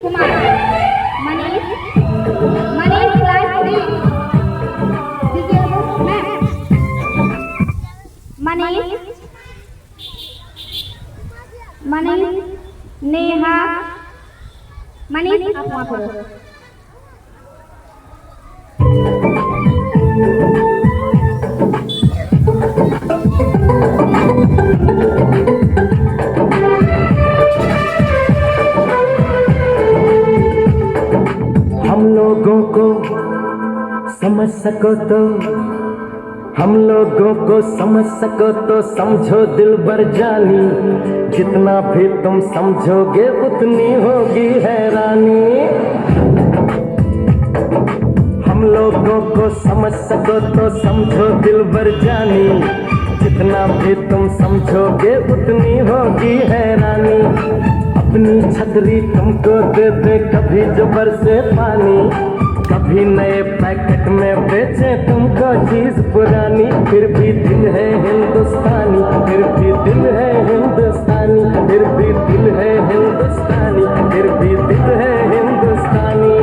Kumar, Manish, Manish class 3. This is ma'am. Manish, Manish, Neha, Manish आप वहाँ पर हो। हम लोगों को समझ सको तो हम लोगों को समझ सको तो समझो दिल भर जानी, जितना भी तुम समझोगे उतनी होगी हैरानी। हम लोगों को समझ सको तो समझो दिल भर जानी, जितना भी तुम समझोगे उतनी होगी हैरानी। अपनी छतरी तुमको दे दे कभी जो बरसे पानी, कभी नए पैकेट में बेचे तुमको चीज पुरानी, फिर भी दिल है हिंदुस्तानी, फिर भी दिल है हिंदुस्तानी, फिर भी दिल है हिंदुस्तानी, फिर भी दिल है हिंदुस्तानी।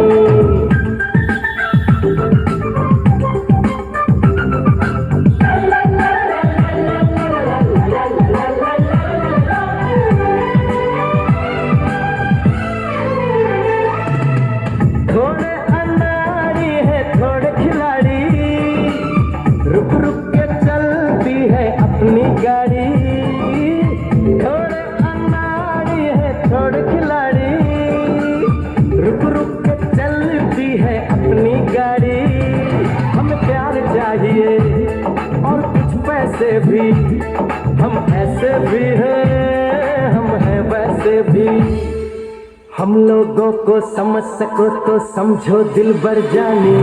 थोड़े अनाड़ी है थोड़े खिलाड़ी, रुक रुक के चलती है अपनी गाड़ी। थोड़े अनाड़ी है थोड़े खिलाड़ी, रुक रुक के चलती है अपनी गाड़ी। हमें प्यार चाहिए और कुछ पैसे भी, हम ऐसे भी हैं हम हैं वैसे भी। हम लोगों को समझ सको तो समझो दिल भर जानी,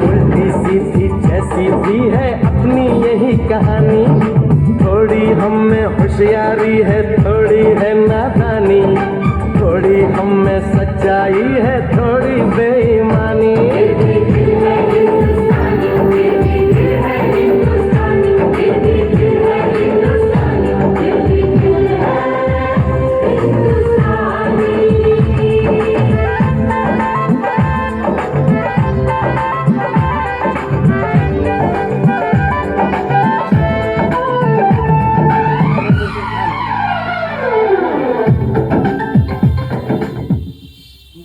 उल्टी सीधी जैसी भी है अपनी यही कहानी। थोड़ी हम में होशियारी है थोड़ी है नादानी, थोड़ी हम में सच्चाई है थोड़ी बेईमानी।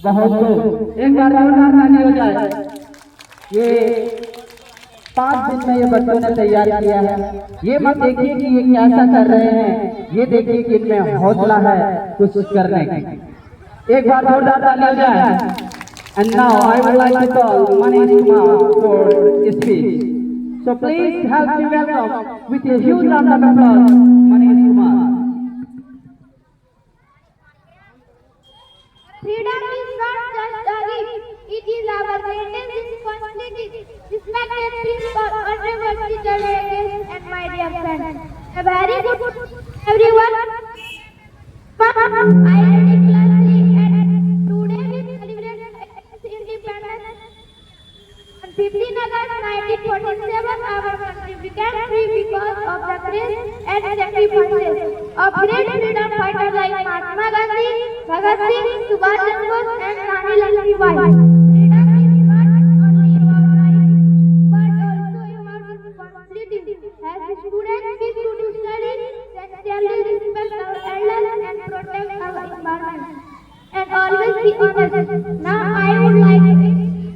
बहुत खूब, एक बार जोरदार ताली हो जाए। ये 5 दिन में ये बच्चों ने तैयार किया है। ये मत देखिए कि ये कैसा कर रहे हैं, ये देखिए कि इनमें हौसला है कुछ करने की। एक बार जोरदार ताली हो जाए। And now I would like to call Manish Kumar for speech. So please help me welcome with a huge round of applause Manish Kumar. Freedom is not just a gift, it is our greatest responsibility. Respected principal, honorable teacher, guests, and my dear friends. A very good everyone. I am in class 3 and today we celebrate independence. On 15 August 1947, our country became free because of the courage and sacrifices of great freedom fighters like Mahatma Gandhi, Bhagat Singh, Subhash Chandra Bose, and Rani Lakshmibai. Freedom is not only about rights, but also about responsibility. As students, we should study, sincerely respect our elders, and protect our environment, and always be honest. Now, I would like to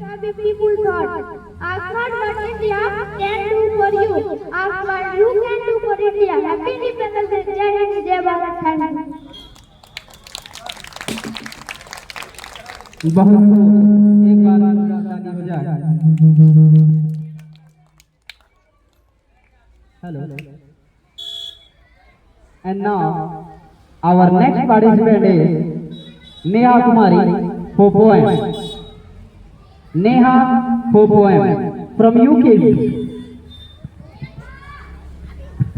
have a people thought. Ask not what India can do for you. Ask what you can do for India. Happy Independence Day. Jai Hind, Jai Bharat. Thank you. बहुत खूब, एक बार जोरदार ताली हो जाए। Hello. And now our next participant is Neha Kumari for poem. Neha for poem from UKG.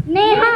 Neha.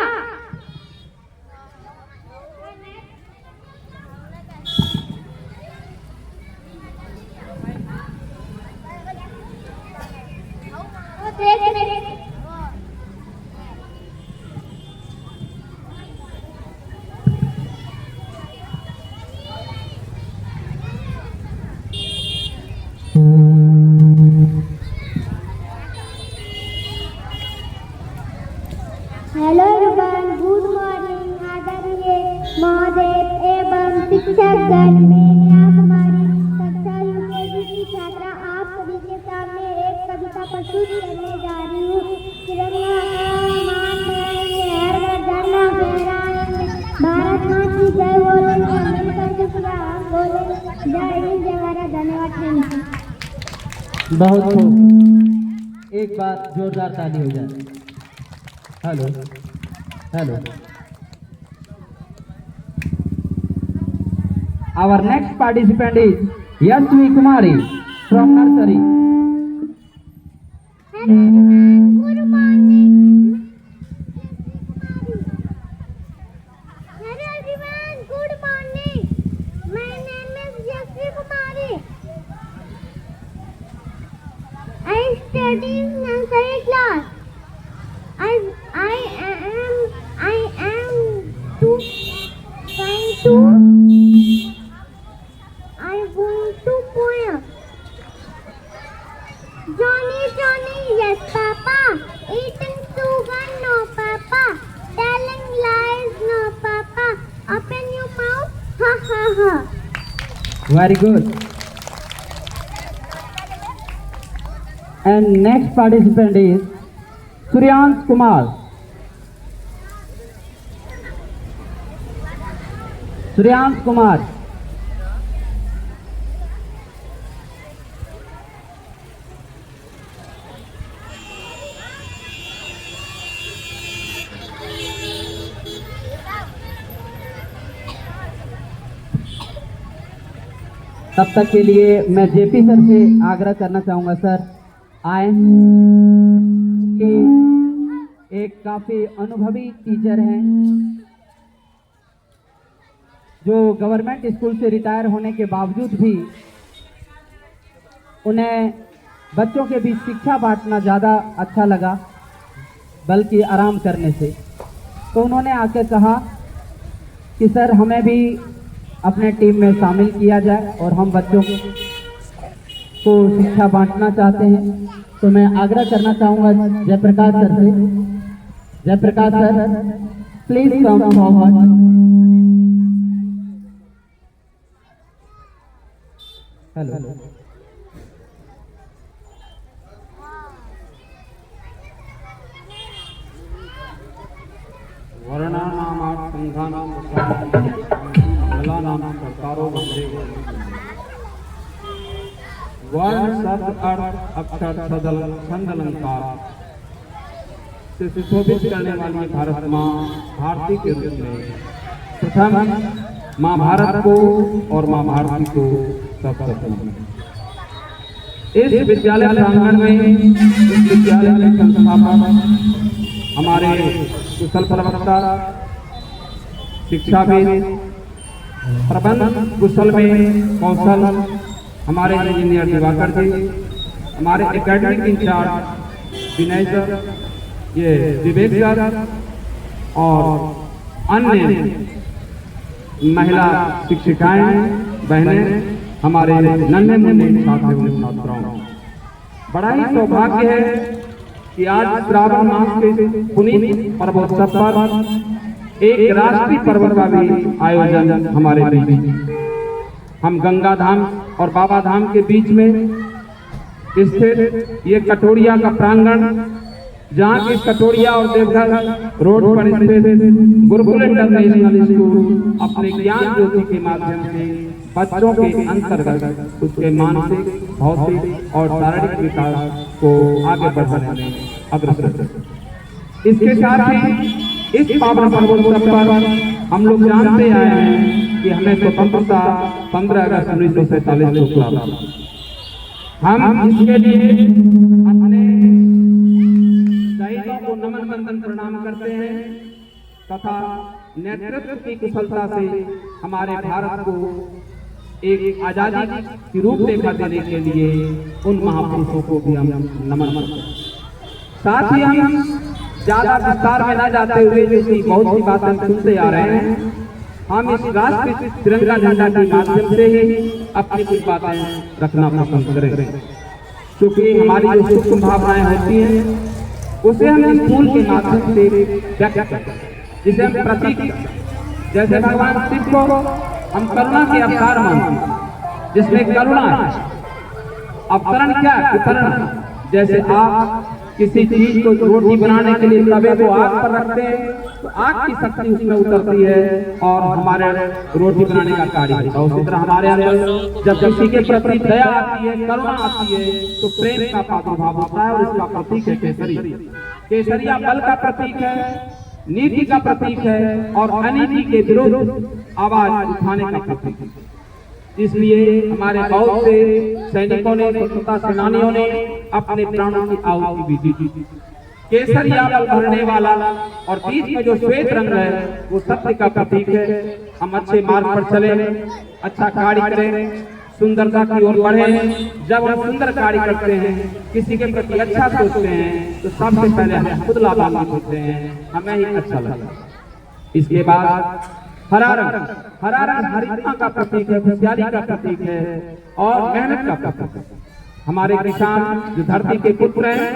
जय हिंद जय भारत धन्यवाद फ्रेंड्स। बहुत खूब, एक बार जोरदार ताली हो जाए। Hello hello. Our next participant is Yashvi Kumari from nursery. Hello everyone, good morning. Hello everyone, good morning. My name is Yashvi Kumari. I study in nursery class. I am trying to. I want to poem. Johnny, Johnny, yes, Papa. Eating sugar, no, Papa. Telling lies, no, Papa. Open your mouth, ha, ha, ha. Very good. And next participant is Suryansh Kumar. Suryansh Kumar. तब तक के लिए मैं JP sir से आग्रह करना चाहूँगा, sir आए कि एक काफ़ी अनुभवी टीचर हैं जो गवर्नमेंट स्कूल से रिटायर होने के बावजूद भी उन्हें बच्चों के बीच शिक्षा बांटना ज़्यादा अच्छा लगा बल्कि आराम करने से। तो उन्होंने आके कहा कि सर हमें भी अपने टीम में शामिल किया जाए और हम बच्चों को शिक्षा बांटना चाहते हैं। तो मैं आग्रह करना चाहूँगा जयप्रकाश सर से। Jayprakash sir please come forward. Hello. वर्णानाम संघानाम नाम सरकारो वंदे। वर्ण शब्द अर्थ अक्षर सदल छंद अलंकार से सुशोभित करने वाली भारत माँ भारती के रूप में प्रथम माँ भारत को और माँ भारती को सर्वप्रथम इस विद्यालय प्रांगण में इस विद्यालय के संस्थापक हमारे कुशल प्रवक्ता शिक्षाविद प्रबंध कुशल में कौशल हमारे इंजीनियर दिवाकर जी, हमारे एकेडमिक इंचार्ज विनय सर, ये विवेक सर और अन्य महिला शिक्षिकाएं बहनें, हमारे नन्हे मुन्ने छात्रों छात्राओं, बड़ा ही सौभाग्य है कि आज श्रावण मास के पुनीत पर्वोत्सव पर एक राष्ट्रीय पर्व का भी आयोजन हमारे बीच। हम गंगा धाम और बाबा धाम के बीच में स्थित ये कटोरिया का प्रांगण, जहाँ की कटोरिया और देवघर रोड पर स्थित गुरुकुल इंटरनेशनल स्कूल अपने ज्ञान ज्योति के माध्यम से बच्चों के अंतर्गत उसके मानसिक, भौतिक और शारीरिक विकास को आगे बढ़ाने में अग्रसर है। इसके साथ ही इस पावन पर्वोत्सव पर हम लोग जानते आए हैं कि हमें स्वतंत्रता 15 अगस्त 1947 को प्राप्त। हम इसके लिए अपने शहीदों को नमन वंदन प्रणाम करते हैं तथा नेतृत्व की कुशलता से हमारे भारत को एक आजादी की रूपरेखा देने के लिए उन महापुरुषों को भी हम नमन करते हैं। साथ ही हम ज्यादा विस्तार में न जाते हुए जैसी बहुत सी बातें सुनते आ रहे हैं, हम इस राष्ट्रीय तिरंगा झंडा के माध्यम से ही अपनी कुछ बातें रखना पसंद करें, क्योंकि हमारी जो शुभ संभावनाएं होती हैं उसे हम स्कूल के माध्यम से व्यक्त करते हैं, जिसे हम प्रतीक, जैसे भगवान शिव को हम करुणा के अवतार मानते हैं, जिसमें करुणा है। अवतरण क्या है? उतरण, जैसे आप किसी चीज को रोटी बनाने के लिए तवे को आग पर रखते हैं तो आग की शक्ति उसमें उतरती है और हमारे रोटी बनाने का कार्य होता है। उसी तरह हमारे अंदर जब किसी के प्रति दया आती है, करुणा आती है, तो प्रेम का प्रादुर्भाव होता है और इसका प्रतीक है केसरिया। केसरिया बल का प्रतीक है, नीति का प्रतीक है और अनीति के विरुद्ध आवाज उठाने का प्रतीक है। इसलिए हमारे बहुत से सैनिकों ने, स्वतंत्रता सेनानियों ने अपने प्राणों की आहुति भी दी। केसरिया बल भरने वाला और बीच में जो श्वेत रंग है वो सत्य का प्रतीक है। हम अच्छे मार्ग पर चले, अच्छा कार्य करें, सुंदरता की ओर बढ़े। जब हम सुंदर कार्य करते हैं, किसी के प्रति अच्छा सोचते हैं, तो सबसे पहले हम खुद लाभान्वित होते हैं, हमें ही अच्छा लगता है। इसके बाद हरा रंग हरिता का प्रतीक है, खुशहाली का प्रतीक है और मेहनत का प्रतीक है। हमारे किसान जो धरती के पुत्र हैं,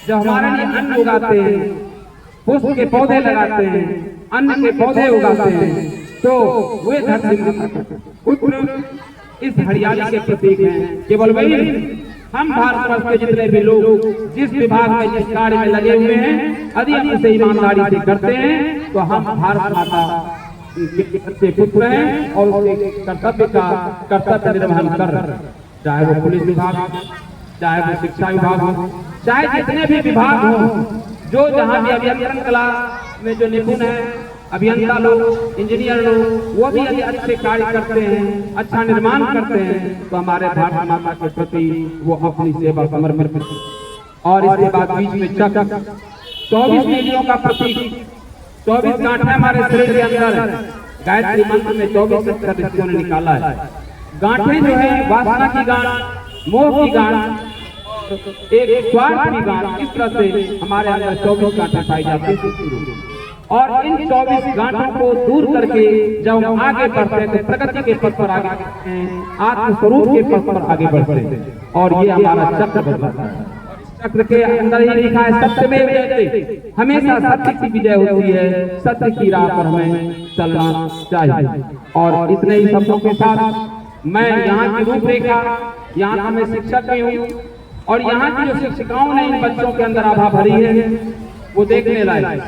जो हमारे लिए अन्न उगाते हैं, पुष्प के पौधे लगाते हैं, अन्न के पौधे उगाते हैं, तो वे धरती के पुत्र इस हरियाली के प्रतीक हैं। केवल वही हम भारतवर्ष के जितने भी लोग जिस विभाग में, जिस कार्य में लगे हुए हैं, यदि हम इसे ईमानदारी से करते हैं तो हम भारत माता के पुत्र हैं और उसके कर्तव्य निर्वहन कर रहे हैं। चाहे वो पुलिस विभाग हो, चाहे वो शिक्षा विभाग हो, चाहे जितने भी विभाग हो, जो जहाँ भी अभियंत्रण कला में जो निपुण है, अभियंता लोग, इंजीनियर लोग, वो भी यदि अच्छे कार्य करते हैं, अच्छा निर्माण करते हैं, तो हमारे भारत माता के प्रति वो अपनी सेवा समर्पित करते हैं। और इसके बाद बीच में चक्र 24 नीलियों का प्रतीक, 24 गांठें हमारे शरीर के अंदर है। गायत्री मंत्र में 24 अक्षर ऋषियों ने निकाला है। गांठें जो है वासना की गांठ, मोह की गांठ, एक स्वार्थ की गांठ, इस तरह से हमारे अंदर 24 गांठें पाई जाती है। और इन 24 गांठों को दूर करके जब हम आगे बढ़ते हैं तो प्रगति के पथ पर आगे बढ़ते हैं, आत्मस्वरूप के पथ पर आगे बढ़ते हैं और ये हमारा चक्र बताता है। चक्र के अंदर ही लिखा है सत्य में विजयते, हमेशा सत्य की विजय होती है, सत्य की राह पर हमें चलना चाहिए। और इतने ही शब्दों के साथ मैं यहाँ की रूपरेखा, यहाँ का मैं शिक्षक भी हूँ और यहाँ की जो शिक्षिकाओं ने इन बच्चों के अंदर आभा भरी है वो देखने लायक।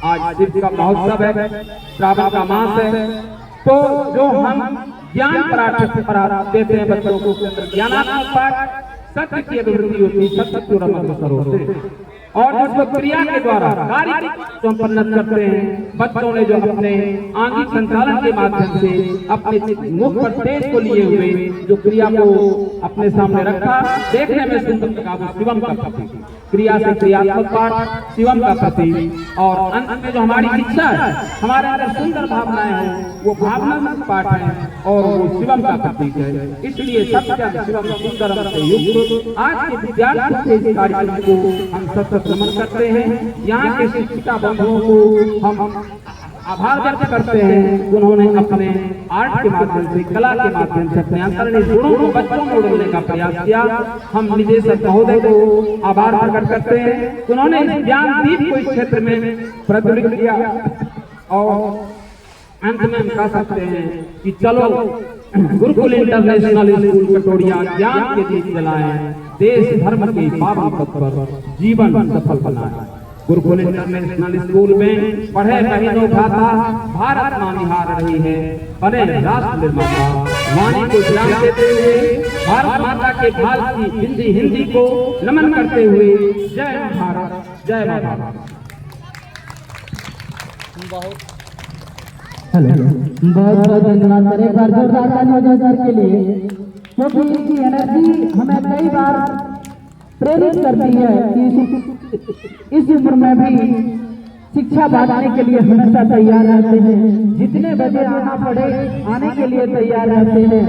आज शिव का महोत्सव है, श्रावण का मास है, तो जो हम ज्ञान पराठ देते हैं बच्चों को, उसके अंदर ज्ञानात्मक पाठ, सत्य की अभिवृद्धि होती है, सत्य को रमण होते हैं और जिसको क्रिया के द्वारा कार्य संपन्न करते हैं। बच्चों ने जो अपने आंगिक संचालन के माध्यम से अपने मुख पर तेज को लिए हुए जो क्रिया को अपने सामने रखा, देखने में सुंदर लगा, वो शिवम का प्रतीक, क्रिया से क्रियात्मक पाठ शिवम का प्रतीक। और अंत में जो हमारी इच्छा है, हमारे अंदर सुंदर भावनाएं हैं, वो भावनात्मक पाठ है और वो शिवम का प्रतीक है। इसलिए सत्य शिवम सुंदर से युक्त आज के विद्यार्थियों के इस कार्यक्रम को हम सतत नमन करते हैं। यहाँ के शिक्षिका बंधुओं को हम आभार व्यक्त करते हैं, उन्होंने अपने आर्ट के माध्यम से, कला के माध्यम से अपने अंतर्निहित गुणों को बच्चों में उड़ने का प्रयास किया। हम निदेशक महोदय को आभार प्रकट करते हैं, उन्होंने इस ज्ञानदीप को इस क्षेत्र में प्रज्वलित किया। और अंत में हम कह सकते हैं कि चलो गुरुकुल इंटरनेशनल स्कूल कटोरिया ज्ञान के दीप जलाएं, देश धर्म के पावन पथ पर जीवन सफल बनाएं। गुरुकुल इंटरनेशनल स्कूल में पढ़े बहनों भ्राता, भारत माँ निहार रही है, बने राष्ट्र निर्माता। वाणी को ज्ञान देते हुए भारत माता के भाल की हिंदी को नमन करते हुए जय भारत, जय भारत। बहुत बहुत धन्यवाद सर, एक बार जोरदार ताली हो जाए सर के लिए, क्योंकि इनकी एनर्जी हमें कई बार प्रेरित करती है कि इस उम्र में भी शिक्षा बांटने के लिए हमेशा तैयार रहते हैं, जितने बजे आना पड़े आने के लिए तैयार रहते हैं।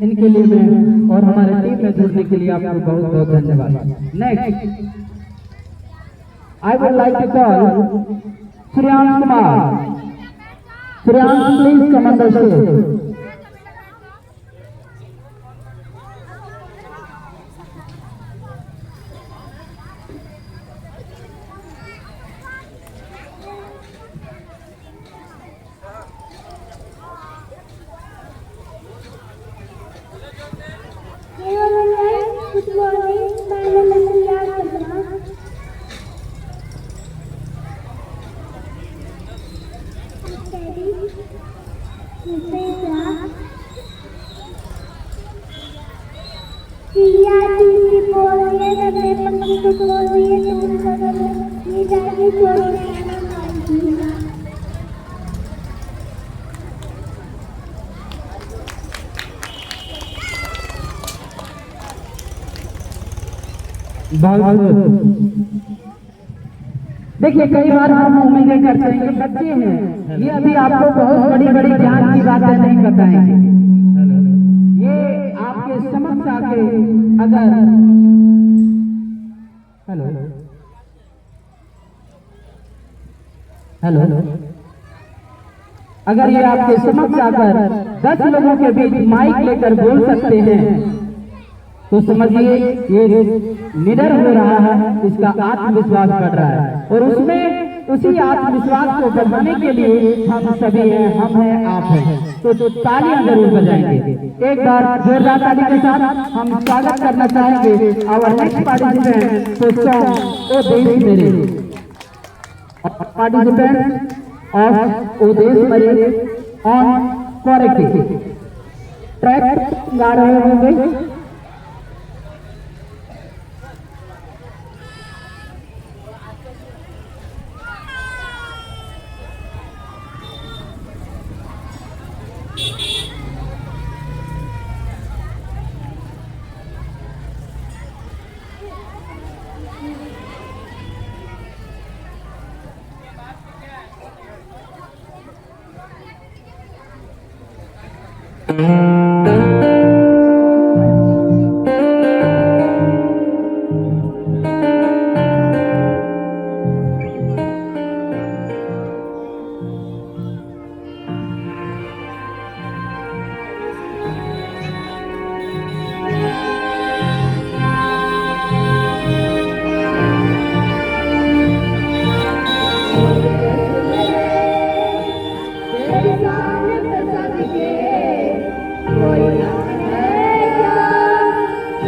इनके लिए मैं और हमारे टीम में जुड़ने के लिए आपको बहुत बहुत धन्यवाद। Next I would like to call Shreyansh Kumar. Shreyansh please come on the stage. Good morning, my name is Riya Sharma. चिड़िया चींटी बोल रही है, मैं पतंग बोल रही है, तुम सब ये जाके बोल रही है। देखिए कई बार हम उम्मीदें करते हैं कि बच्चे हैं, ये अभी आपको बहुत बड़ी बड़ी ज्ञान की बातें नहीं बताएंगे। ये आपके समक्ष आके अगर हेलो अगर ये आपके समक्ष आकर 10 लोगों के बीच माइक लेकर बोल सकते हैं तो समझिए ये निडर हो रहा है, इसका आत्मविश्वास बढ़ रहा है। और उसमें उसी आत्मविश्वास को बढ़ाने के लिए हम सभी हैं, हम हैं, आप हैं, तो तालियां जरूर बजाएंगे। एक बार जोरदार ताली के साथ हम स्वागत करना चाहेंगे आवर नेक्स्ट पार्टिसिपेंट तो सॉन्ग ओ देश मेरे। पार्टिसिपेंट ऑफ ओ देश मेरे ऑन कोरेक्ट ट्रैक गा रहे होंगे।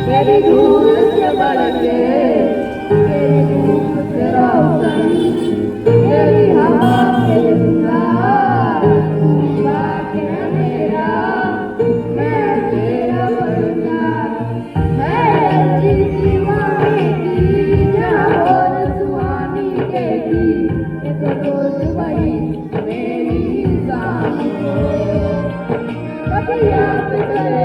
तेरी धूल से बढ़ के तेरी धूप से रोशन तेरी हवा से इंतजार बाकी है मेरा मैं तेरा बनना है जिंदगी वाली की जहाँ और सुहानी देगी ये तो रोज वही मेरी शाम को कभी याद करे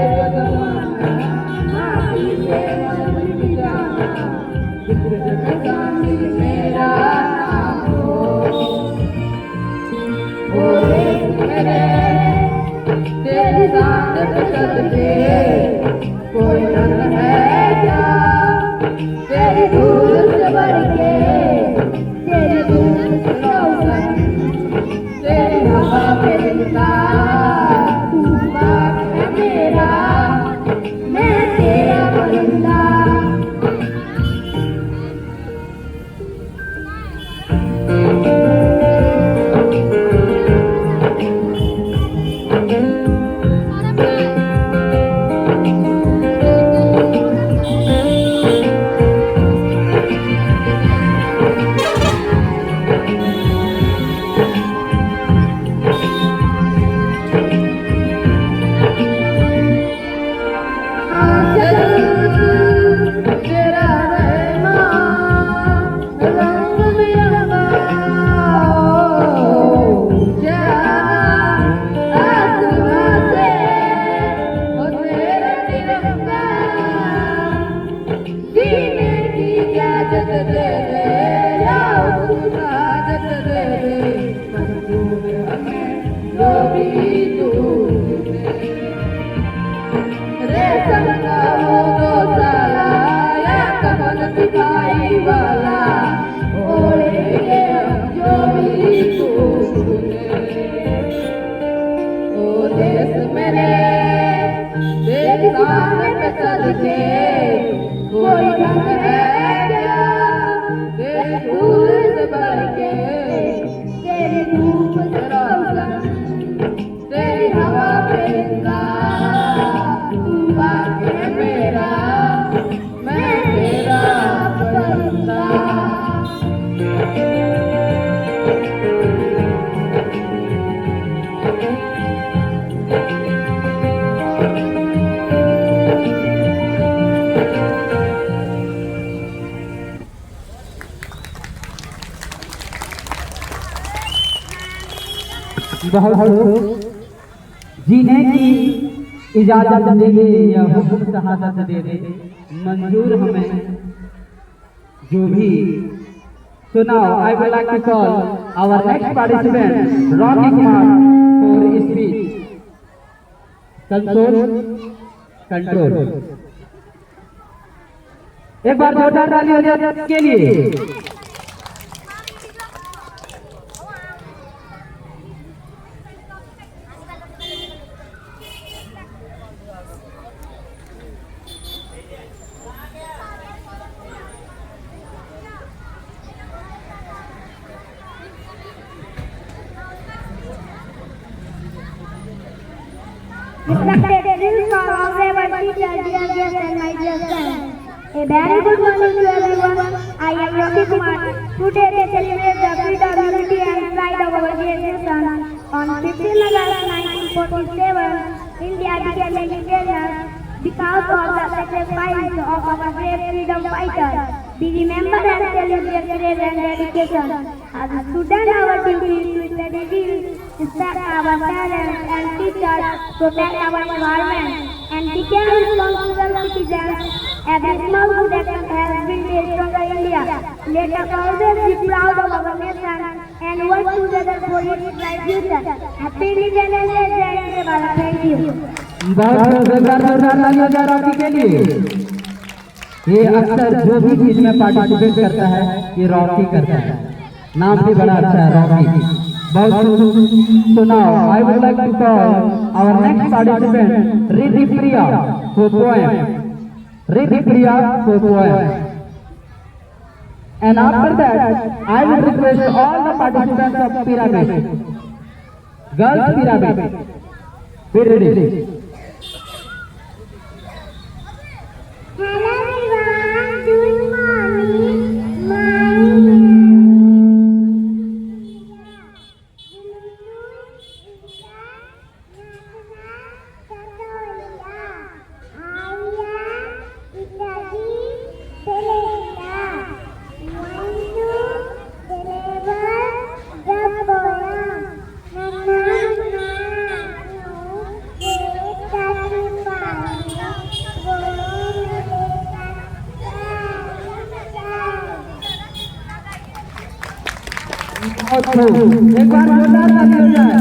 मेरा नाम हो तेरी जान बदले कोई रंग है क्या तेरी धूल से बढ़ के तेरी धूल से रोशन तेरी हवा पे दिलता तू बात है मेरा मैं तेरा बंदा। कोई ढंग है क्या तेरी धूल से बढ़ के तेरी धूप से रोशन तेरी हवा पे जिंदा तू बाकी है मेरा मैं तेरा बंदा। बहुत जीने की इजाजत दे दे या हुक्म शहादत दे दे, मंजूर हमें जो भी सुनाओ। I will like to call our next participant Rocky Kumar for speech control. एक बार जोरदार ताली हो जाए के लिए। Respected principal, honorable teacher, dear guests and my dear friends. A very good morning to everyone. I am Rocky Kumar. Today we celebrate the freedom, unity and pride of our dear nation. On 15 August 1947, India became independent because of the sacrifice of our brave freedom fighters. We remember and celebrate their courage and dedication. As a student, our duty is to study, respect our parents and teachers, protect our environment, and become responsible citizens. Every small good action has built a stronger India. Let us always be proud of our nation and work together for its bright future. Happy Independence Day, Jai Hind Bharat. Thank you. बहुत जोरदार तालियां जा Rocky के लिए। ये अक्सर जो भी चीज में पार्टिसिपेट करता है ये रॉकी करता है, नाम भी बड़ा अच्छा है रॉकी। बहुत सुनाओ। I would like to call our next participant Riddhi Priya for poem. Riddhi Priya for poem. And after that, I will request all the participants of pyramid, girls pyramid, be ready. Hello everyone, good morning. My एक बार जोरदार ताली हो जाए।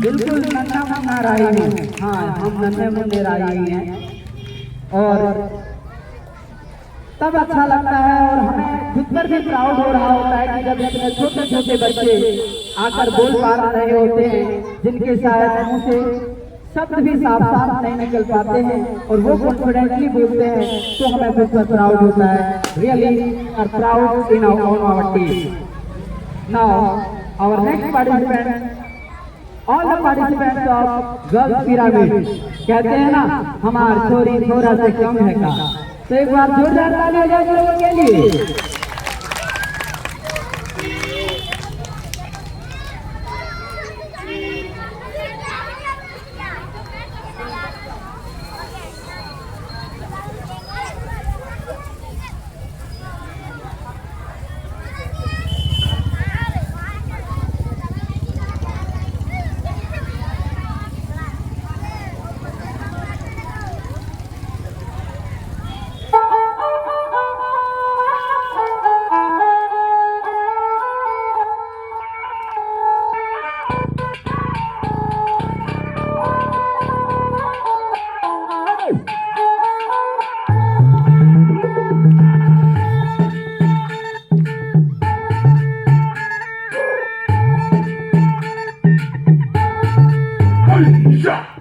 बिल्कुल नन्हा मुन्ना राही हूँ। हाँ, हम नन्हे मुन्ने राही हैं और तब अच्छा लगता है और हमें खुद पर भी प्राउड हो रहा होता है कि जब इतने छोटे छोटे बच्चे आकर बोल पा रहे होते हैं जिनके शायद मुंह से शब्द भी साफ साफ नहीं निकल पाते हैं और वो कॉन्फिडेंटली बोलते हैं, तो हमें खुद पर प्राउड होता है। Really are proud in our team. Now, our next participant, all the participants of Girls Pyramid, कहते हैं ना हमार छोरी छोरा से कम है का, तो एक बार जोरदार ताली हो जाए लोगों के लिए।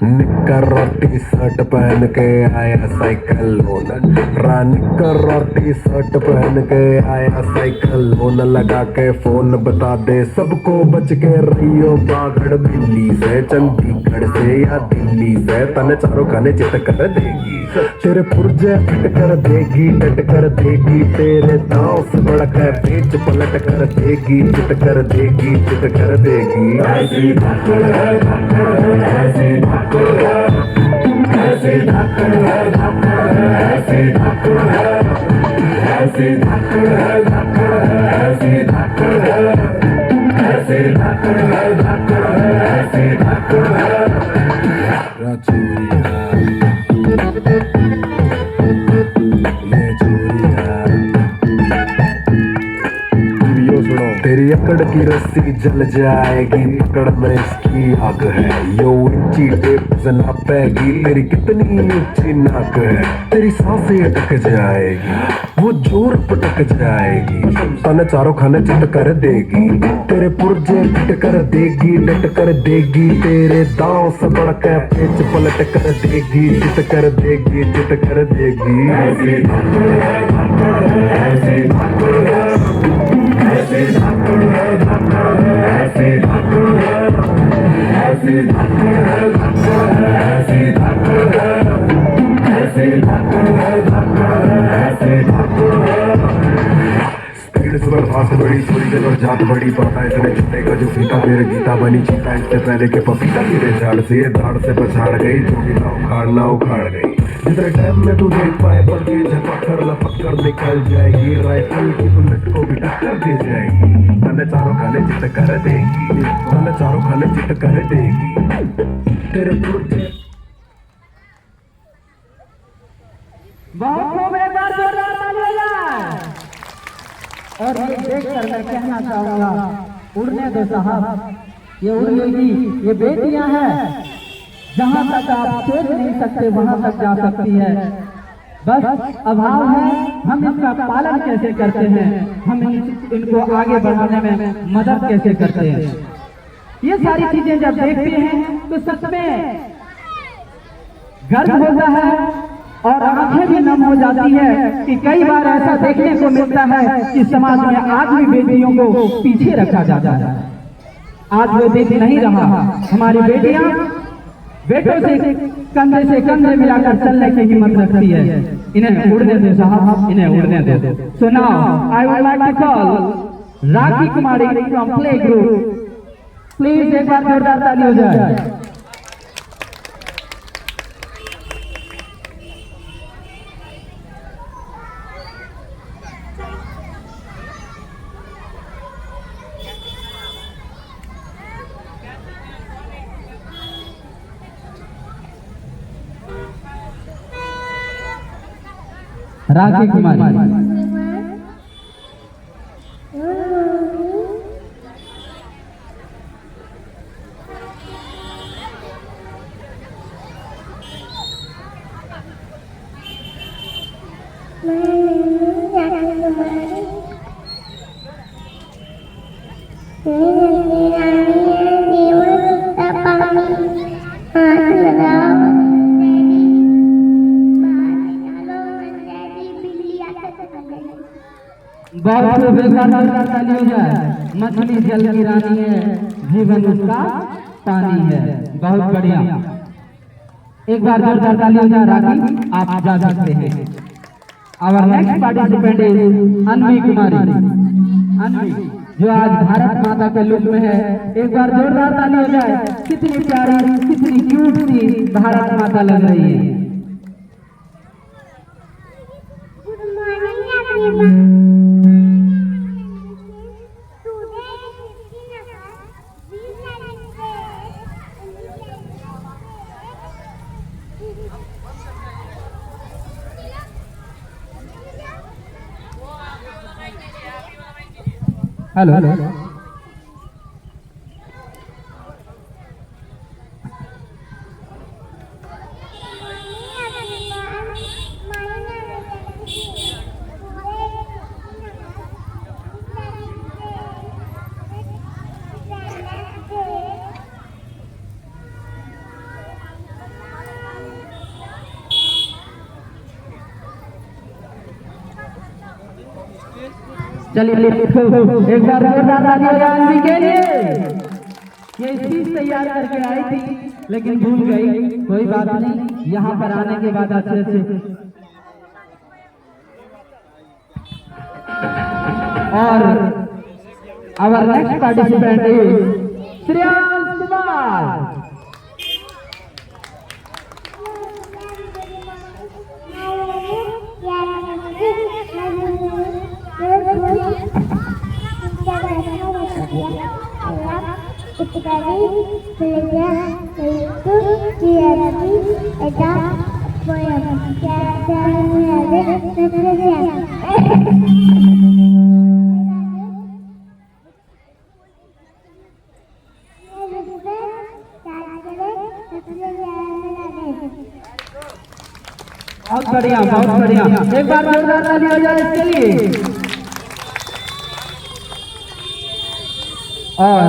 निक्कर और टी शर्ट पहन के आया साइकिल लोन, निक्कर और टी शर्ट पहन के आया साइकिल लोन, लगा के फोन बता दे सबको बच के रहियो बागड़ दिल्ली से, चंडीगढ़ से या दिल्ली से, तने चारों खाने चित कर देगी, तेरे पुर्जे हट कर देगी, डट कर देगी, तेरे दांव से बढ़कर पेच पलट कर देगी, चित कर देगी, चित कर देगी। ऐसी धाकड़ है, धाकड़ है, ऐसी धाकड़ है, ऐसी धाकड़ है, धाकड़ है, ऐसी धाकड़ है, ऐसी धाकड़ है, धाकड़ है, ऐसी धाकड़ है, ऐसी धाकड़ है, धाकड़ है, ऐसी पकड़ की रस्सी जल जाएगी, पकड़ में इसकी आग है। यो ऊंची टेप से नापेगी, तेरी कितनी ऊंची नाक है। तेरी सांसें अटक जाएगी, वो जोर पटक जाएगी। तने चारों खाने चिट कर देगी, तेरे पुर्जे पिट कर देगी, डट कर देगी। तेरे दांव से बढ़ के पेच पलट कर देगी, चिट कर देगी, चिट कर देगी। ऐसी धाकड़ है, धाकड़ है, ऐसी धाकड़ है, ऐसी धाकड़ है, धाकड़ है, ऐसी धाकड़ है, ऐसी धाकड़ है, धाकड़ है, ऐसी धाकड़ है, ऐसी धाकड़ है, धाकड़ है, ऐसी धाकड़ है। स्पीड से बर्दाश्त बड़ी, थोड़ी देर और जात बड़ी, पता इतने छोटे का जो फीता मेरे गीता बनी चीता। इससे पहले के पपीता गिरे झाड़ से, ये धाड़ से पछाड़ गई, जो भी ना उखाड़ गई। जितने टाइम में तू देख पाए बल्कि झपक कर लपक कर निकल जाएगी, राइफल की बुलेट को भी टक्कर दे जाएगी। तने चारों खाने चिट कर देगी, तने चारों खाने चिट कर देगी। तेरे पुर्जे बहुत खूब, एक बार जोरदार ताली हो जाए। और ये देख कर मैं कहना चाहूंगा, उड़ने दो साहब, ये उड़ लेगी, ये बेटियां हैं, जहां तक आप सोच नहीं सकते वहां तक जा सकती है। बस अभाव है हम इसका पालन कैसे करते हैं, हम इनको आगे बढ़ाने में मदद कैसे करते हैं। ये सारी चीजें जब देखते हैं तो सच में गर्व होता है और आंखें भी नम हो जाती है कि कई बार ऐसा देखने को मिलता है कि समाज में आज भी बेटियों को पीछे रखा जाता है। आज वो दिन नहीं रहा, हमारी बेटियां बेटों से कंधे से कंधे मिलाकर चलने की हिम्मत रखती है। इन्हें उड़ने दो साहब, इन्हें उड़ने दो। So now I would like to call Rakhi Kumari from play group. Please एक बार जोरदार ताली हो जाए। राखी कुमारी बहुत जोरदार ताली हो जाए। मछली जल की रानी है, जीवन उसका पानी है। बहुत बढ़िया, एक बार जोरदार ताली हो जाए। राखी आप जा सकते हैं। Our next participant is Anvi Kumari. Anvi जो आज भारत माता के लुक में है, एक बार जोरदार ताली हो जाए। कितनी प्यारी, कितनी क्यूट सी भारत माता लग रही है। हेलो हेलो चलिए एक बार जोरदार ताली हो जाए अन्वी के लिए। ये चीज तैयार करके आई थी लेकिन भूल गई, कोई बात नहीं, यहाँ पर आने के बाद अच्छे से। और our next participant is Shreyansh Kumar. बढ़िया, बहुत बढ़िया। एक बार जोरदार ताली हो जाए इसके लिए। और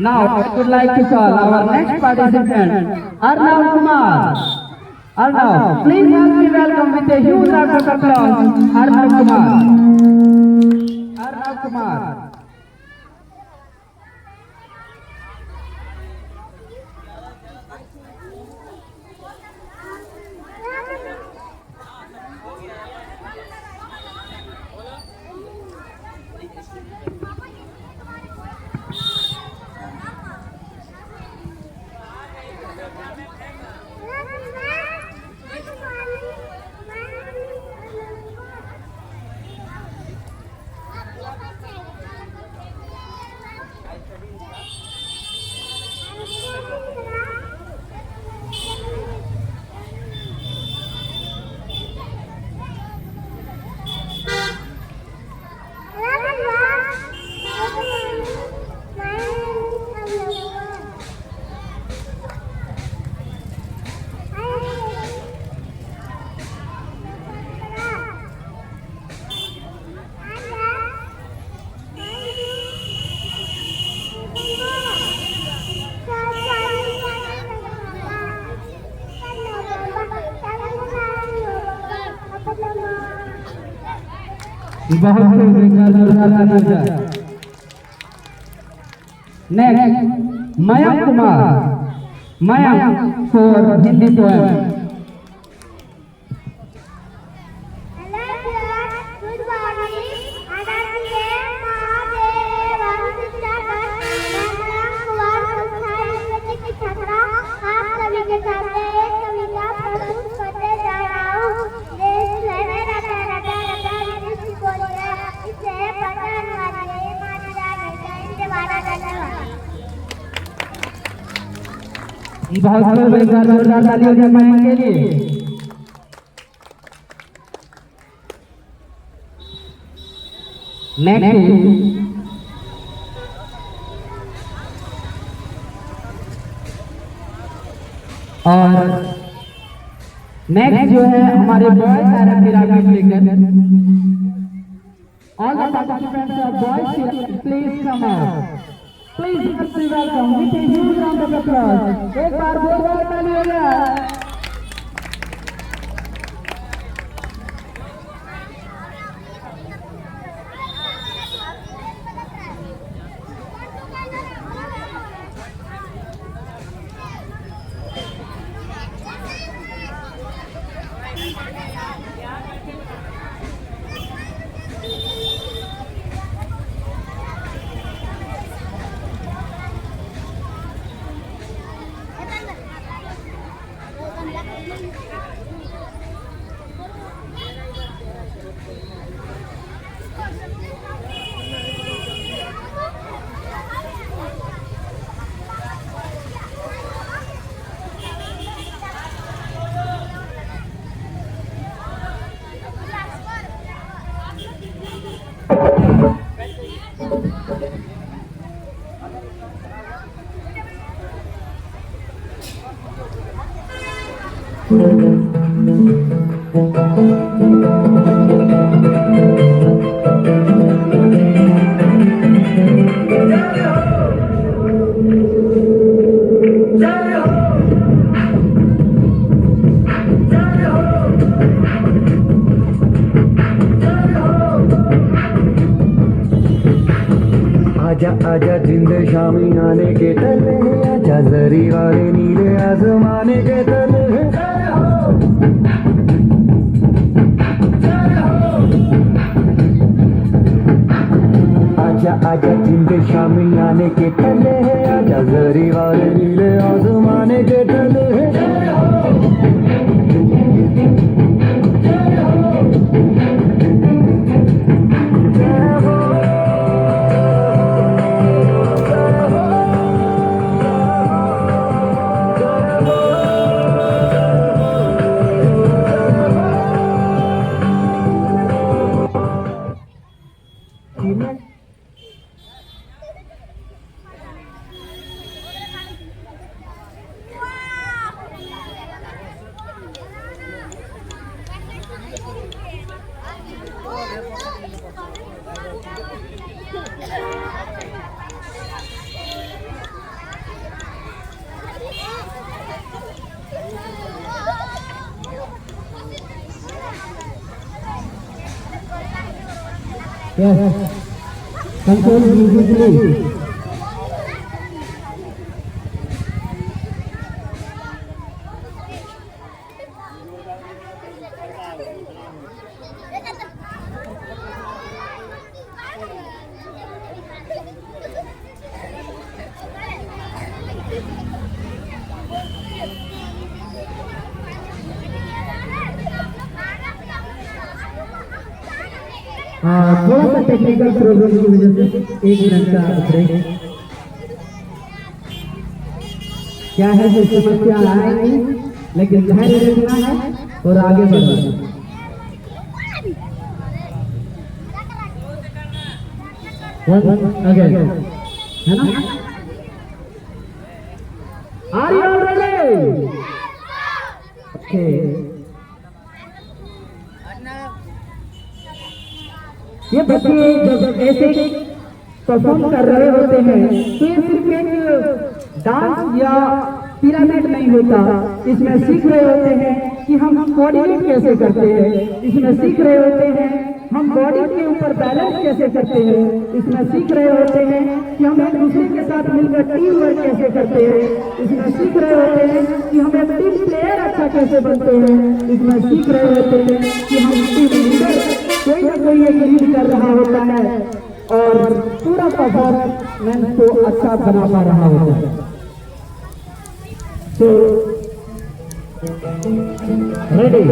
now I would like to call our next participant, Arnav Kumar. Arnav, please help me welcome with a huge round of applause, Arnav Kumar. Arnav Kumar. Next Mayank Kumar, Mayank for Hindi poem. बहुत जोरदार ताली हो जाए मयंक के लिए। नेक्स्ट और नेक्स्ट जो है हमारे बॉयज डायरेक्ट पिरामिड लेकर all the participants of boys please come out. Please help me welcome with a huge round of applause. एक बार जोरदार ताली हो जाए। आजा आजा जिंद शामी आने के तले, आजा जरी वाले नीले आसमाने के तले। आजा आजा जिंद शामी आने के तले, आजा जरी वाले नीले आसमाने के तले। Yes. Control music please. थोड़ा सा टेक्निकल प्रॉब्लम की वजह से 1 मिनट का ब्रेक। क्या है जो समस्या आएगी, लेकिन धैर्य रखना है और आगे बढ़ना है। है ना? Are you all ready? Okay. ये बच्चे जब ऐसे परफॉर्म कर रहे होते हैं तो ये सिर्फ एक डांस या पिरामिड नहीं होता, इसमें सीख रहे होते हैं कि हम कोऑर्डिनेट कैसे करते हैं, इसमें सीख रहे होते हैं हम बॉडी के ऊपर बैलेंस कैसे करते हैं, इसमें सीख रहे होते हैं कि हम एक दूसरे के साथ मिलकर टीम वर्क कैसे करते हैं, इसमें सीख रहे होते हैं कि हम एक टीम प्लेयर अच्छा कैसे बनते हैं, इसमें सीख रहे होते हैं कि हम टीम लीडर कोई ना कोई एक लीड कर रहा होता है और पूरा परफॉर्मेंस को अच्छा बना पा रहा होता है। तो रेडी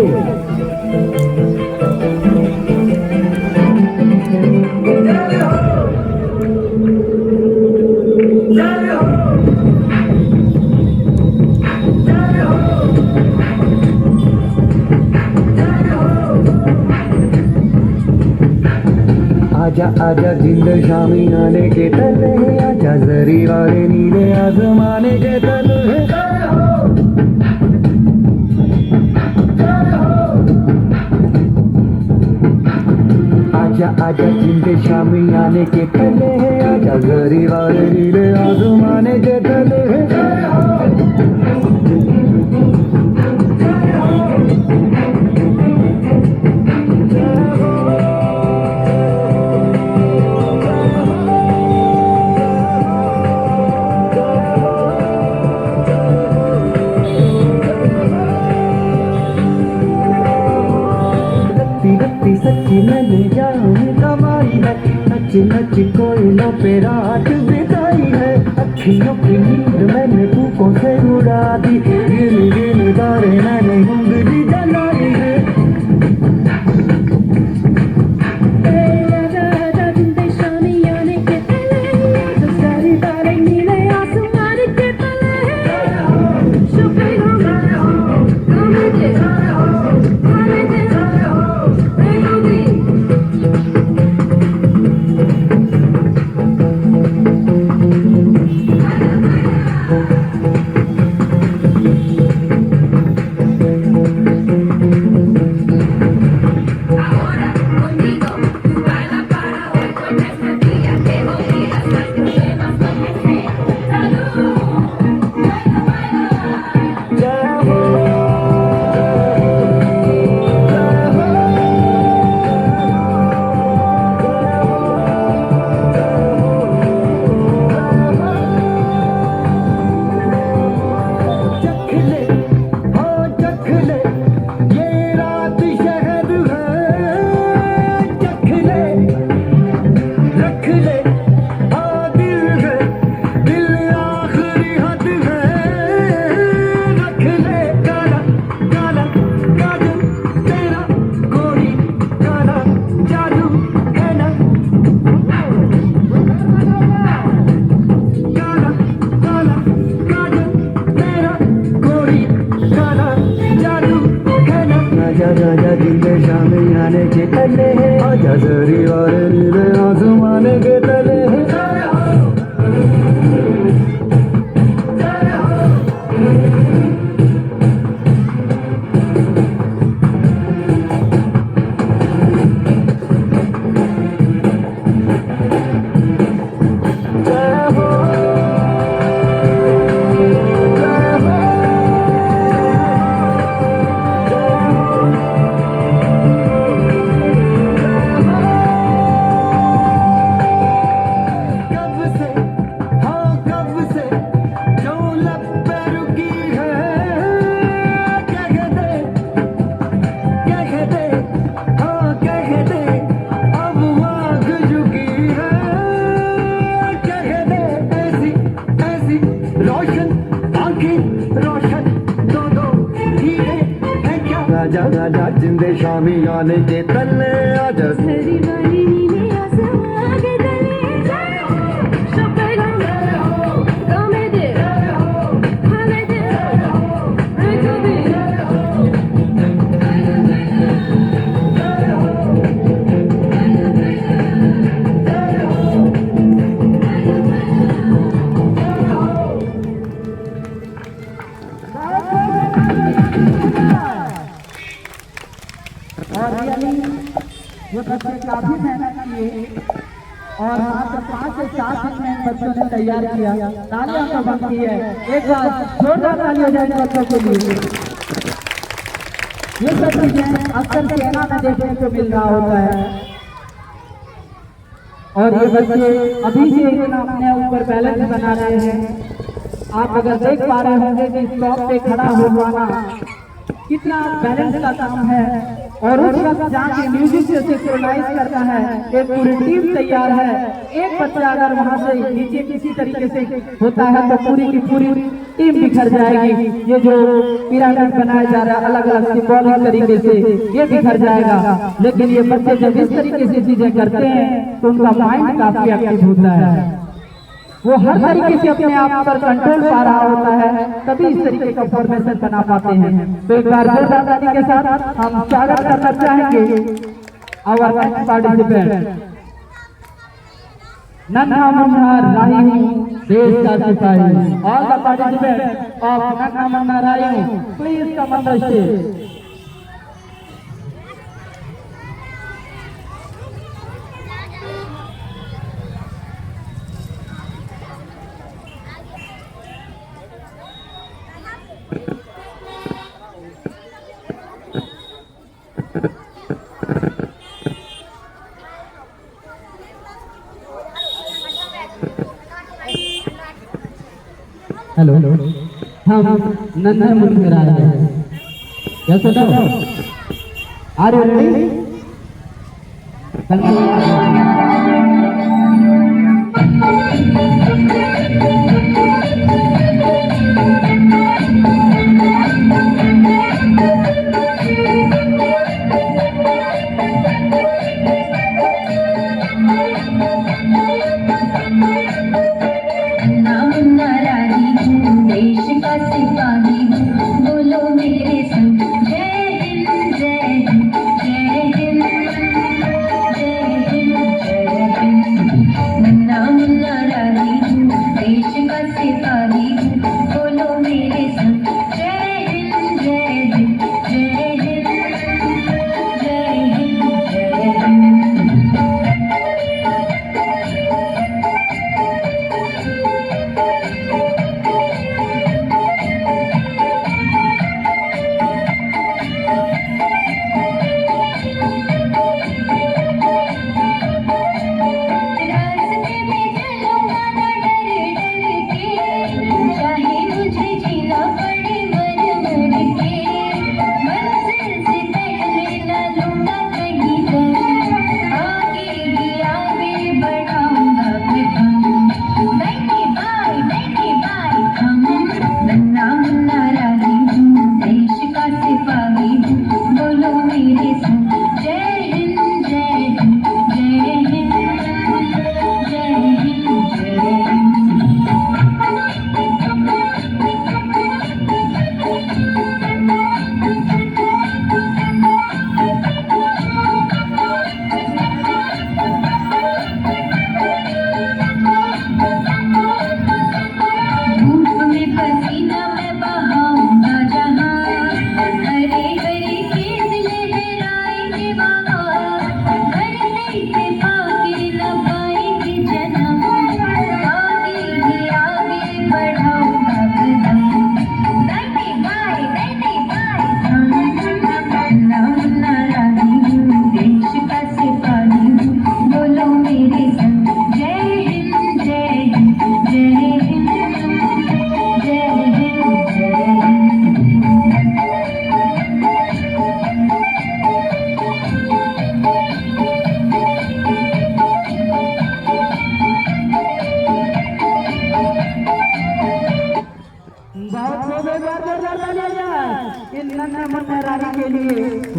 आजा आजा जिंद शामी आने के तले, आजा जरी वाले नीले आसमाने के तले। आजा आजा जिंद शामी आने के तले, आजा जरी वाले नीले आसमाने के तले। सच्ची मैंने जाऊँ कमाई है, नच नच कोयलों पे रात बिताई है, अखियों की नींद मैंने फूकों से उड़ा दी, गिन गिन तारे मैंने उंगली जलाई है। आजा जरी वाले नीले आसमाने के तले। आजा आजा जिंदे शामी आने के तले आजा हरी वाली नीले आसमां के तले जाओ शक्कर हो गमे दे हमें दे मैं तो भी और रियली ये बच्चे काफी मेहनत किए और मात्र 5 से 7 दिन में बच्चों ने तैयार किया। तालियां तो बनती है, एक बार जोरदार ताली हो जाए बच्चों के लिए। ये सब चीजें अक्सर सेना में देखने को मिल रहा होता है और ये बच्चे अभी से इतना अपने ऊपर बैलेंस बना रहे हैं। आप अगर देख पा रहे होंगे कि स्टॉप पे खड़ा हो पाना कितना बैलेंस का काम है और उस वक्त जाके म्यूजिक से सिंक्रोनाइज करता है। एक पूरी टीम तैयार है। एक बच्चा अगर वहां से नीचे किसी तरीके से होता है तो पूरी की पूरी टीम बिखर जाएगी। ये जो पिरामिड बनाया जा रहा है अलग अलग सिंबॉलिक तरीके से ये बिखर जाएगा। लेकिन ये बच्चे जब इस तरीके से चीजें करते हैं तो उनका माइंड काफी एक्टिव होता है। वो हर तरीके से अपने आप पर कंट्रोल पा रहा होता है, तभी इस तरीके का फॉर्मेशन बना पाते हैं। तो एक बार जोरदार ताली के साथ हम स्वागत करना चाहेंगे आवर नेक्स्ट पार्टिसिपेंट नन्हा मुन्ना राही हूँ देश का सिपाही। ऑल द पार्टिसिपेंट ऑफ नन्हा मुन्ना राही हूँ please come on the stage. Hello हम नन्हे मुन्ने राही हैं। कैसे हो? Are you ready? बोलो मेरे संग जय हिंद जय हिंद जय हिंद जय हिंद जय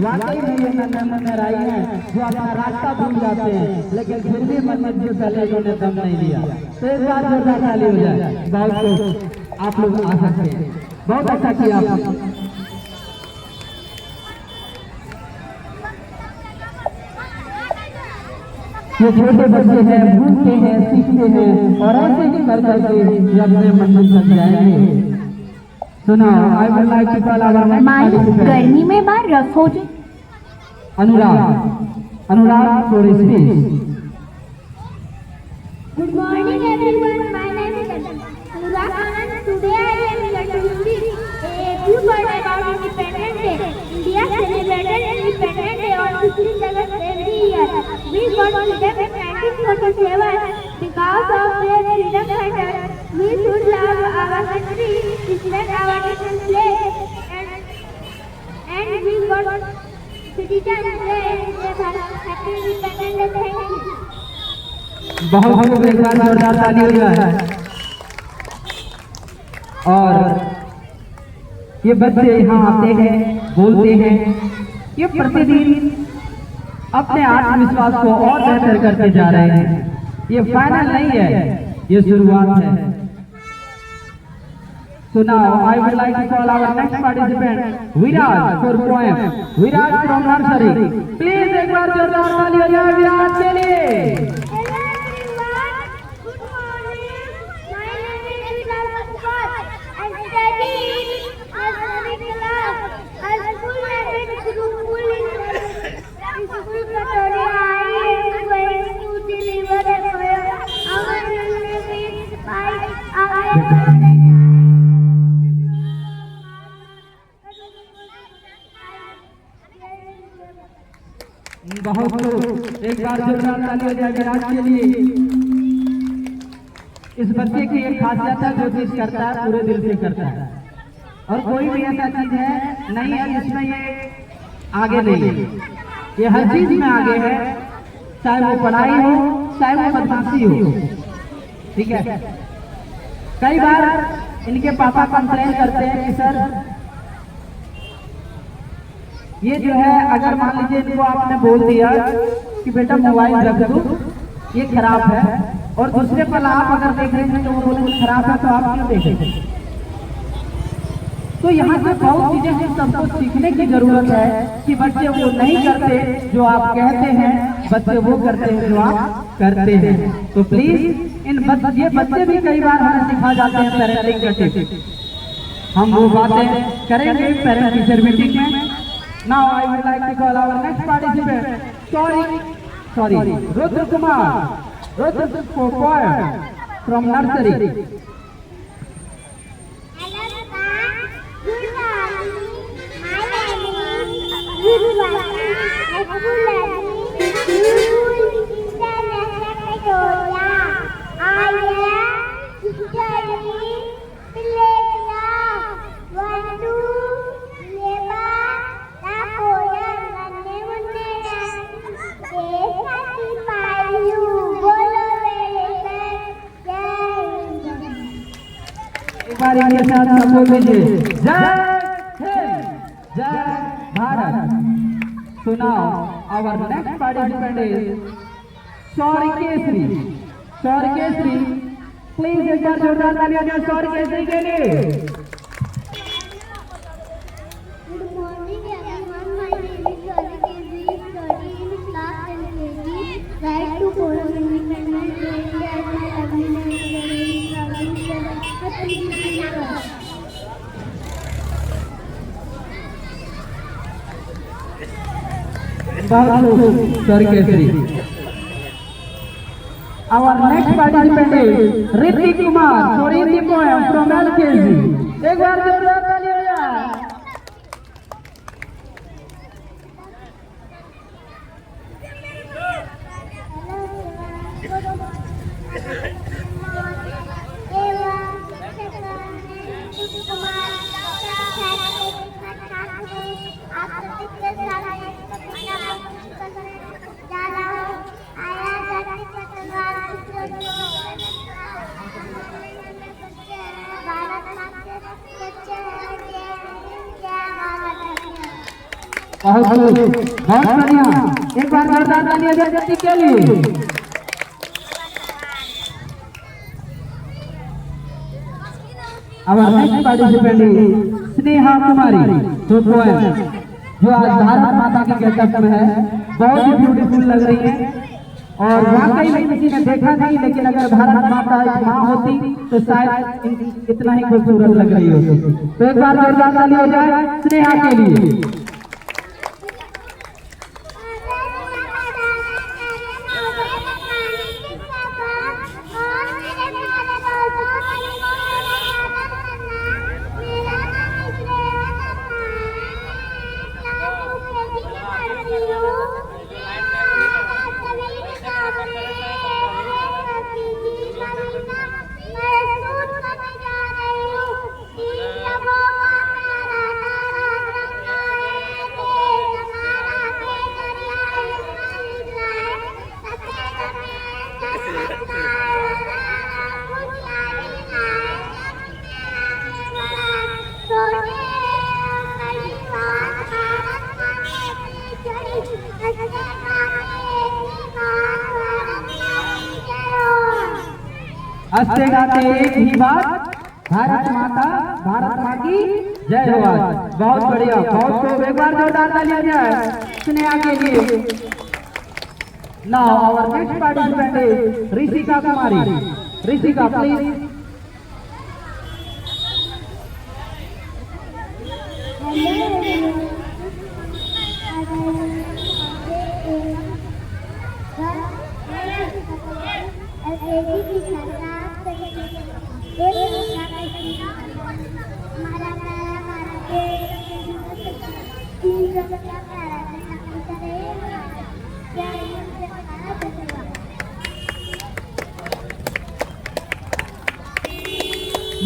वाकई में ये नन्हे राई हैं जो अपना रास्ता भूल जाते हैं, लेकिन फिर भी मन्नत जो चले उन्होंने दम नहीं दिया। तो इस बार जोरदार ताली हो जाए। बहुत खुश आप लोग आ सकते हैं, बहुत अच्छा किया आपने। ये छोटे बच्चे हैं, भूखते हैं, सीखते हैं और ऐसे ही कर करके ये अपने मंजिल तक जाएंगे। सुना, I would like to call our next गर्मी में बाहर रसोई Anurag for speech. Good morning everyone, my name is Anurag Anand. Today I am here to speak a few words about Independence Day. India celebrated Independence Day on 15th August every year. We got freedom in 1947 because of their freedom fighters. We should love our country, respect our national flag, and we got citizens day. Happy Independence Day. Thank you. बहुत एक बार जोरदार ताली हो जाए। और ये बच्चे यहाँ आते हैं, बोलते हैं, ये प्रतिदिन अपने आत्मविश्वास को और बेहतर करते जा रहे हैं। ये फाइनल नहीं है, ये शुरुआत है। So now I would like to call our next participant, Viraj for poem. Viraj from nursery. Please एक बार जोरदार ताली हो जाए विराज के लिए। Hello everyone, good morning. My name is Viraj Patkar. I study in nursery class. Our school name is Gurukul in school Katoria. I am going to deliver a poem. Our name is by our बहुत एक बार जोरदार ताली हो जाए विराज के लिए। इस बच्चे की एक खासियत है, जो चीज करता है पूरे दिल से करता है और कोई भी ऐसा चीज है नहीं है जिसमें ये आगे नहीं है। ये हर चीज में आगे है, चाहे वो पढ़ाई हो चाहे वो बदमाशी हो। ठीक है, कई बार इनके पापा कंप्लेन करते हैं कि सर ये जो है, अगर मान लीजिए इनको आपने बोल दिया कि बेटा मोबाइल रख दो, ये खराब है, और दूसरे पल आप अगर देख रहे हैं तो वो बोले खराब है, तो आप क्यों देखेंगे? तो यहाँ से बहुत चीजें हैं, सबको सीखने की जरूरत है कि बच्चे वो नहीं करते जो आप कहते हैं, बच्चे वो करते हैं जो आप करते हैं। तो प्लीज इन ये बच्चे भी कई बार हमें सिखा जाते हैं पेरेंटिंग का टिप। हम वो बातें करेंगे पेरेंट टीचर मीटिंग में। Now I would like to call our next participant, Rudra Kumar, Rudra for poem from nursery. Hello, good morning. My name is Gurwani. I am studying playground 1, 2, एक बार इनके साथ सब बोल दीजिए, जय हिंद, जय भारत। सुनाओ, our next participant is Shauri Kesri. Shauri Kesri, please एक बार जोरदार तालियां दो Shauri Kesri के लिए। Good morning everyone. My name is Shauri Kesri. Study in class LKG. Right to follow independence day. Shauri Kesri. Our next participant is Riddhi Kumar for Hindi poem from LKG. एक बार जोरदार ताली हो जाए। भारत बहुत बढ़िया। एक बार जोरदार तालियां जगती के लिए। Our next participant is Sneha कुमारी जो आज भारत माता की गेटअप में है, बहुत ही ब्यूटीफुल लग रही है और वाकई में किसी ने देखा नहीं, लेकिन अगर भारत माता एक माँ होती तो शायद इतना ही खूबसूरत लग रही होती। तो एक बार जोरदार ताली हो जाए स्नेहा के लिए। हंसते गाते एक ही बात, भारत माँ की जय हो। बहुत बढ़िया, बहुत खूब। एक बार जोरदार तालियां जाए स्नेहा के लिए। Now our next participant is Rishika Kumari. Rishika please.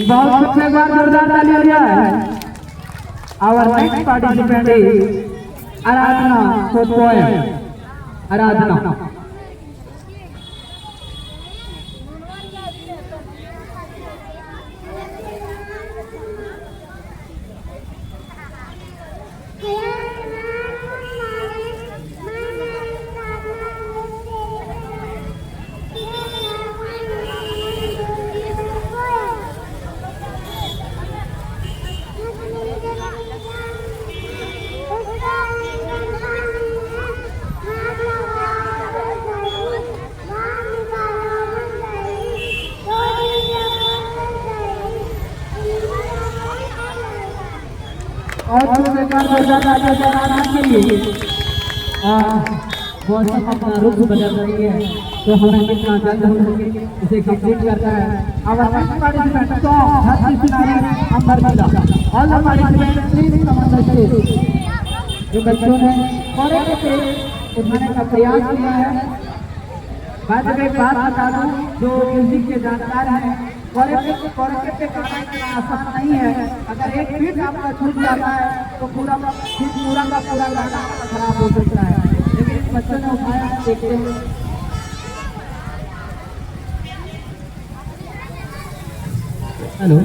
बहुत कुछ। एक बार जोरदार ताली हो जाए। Our next participant is Aradhana. Aradhana और के लिए मौसम अपना रुख बदल रही है, तो हमें कितना जल्द हो सके उसे कंप्लीट करता है। आवर नेक्स्ट पार्टिसिपेंट सॉन्ग धरती सुनारी अंबर मिला। All the participants please come on the stage. जो बच्चों ने कोरे से उठाने का प्रयास किया है, बाद में एक बात बता दूं, जो म्यूजिक के जानकार हैं, कोरे पे गाना इतना आसान नहीं है। अगर एक बीट आपका छूट जाता है तो पूरा का पूरा गाना खराब हो सकता है। लेकिन इस बच्चों ने उठाया, देखते हैं। हेलो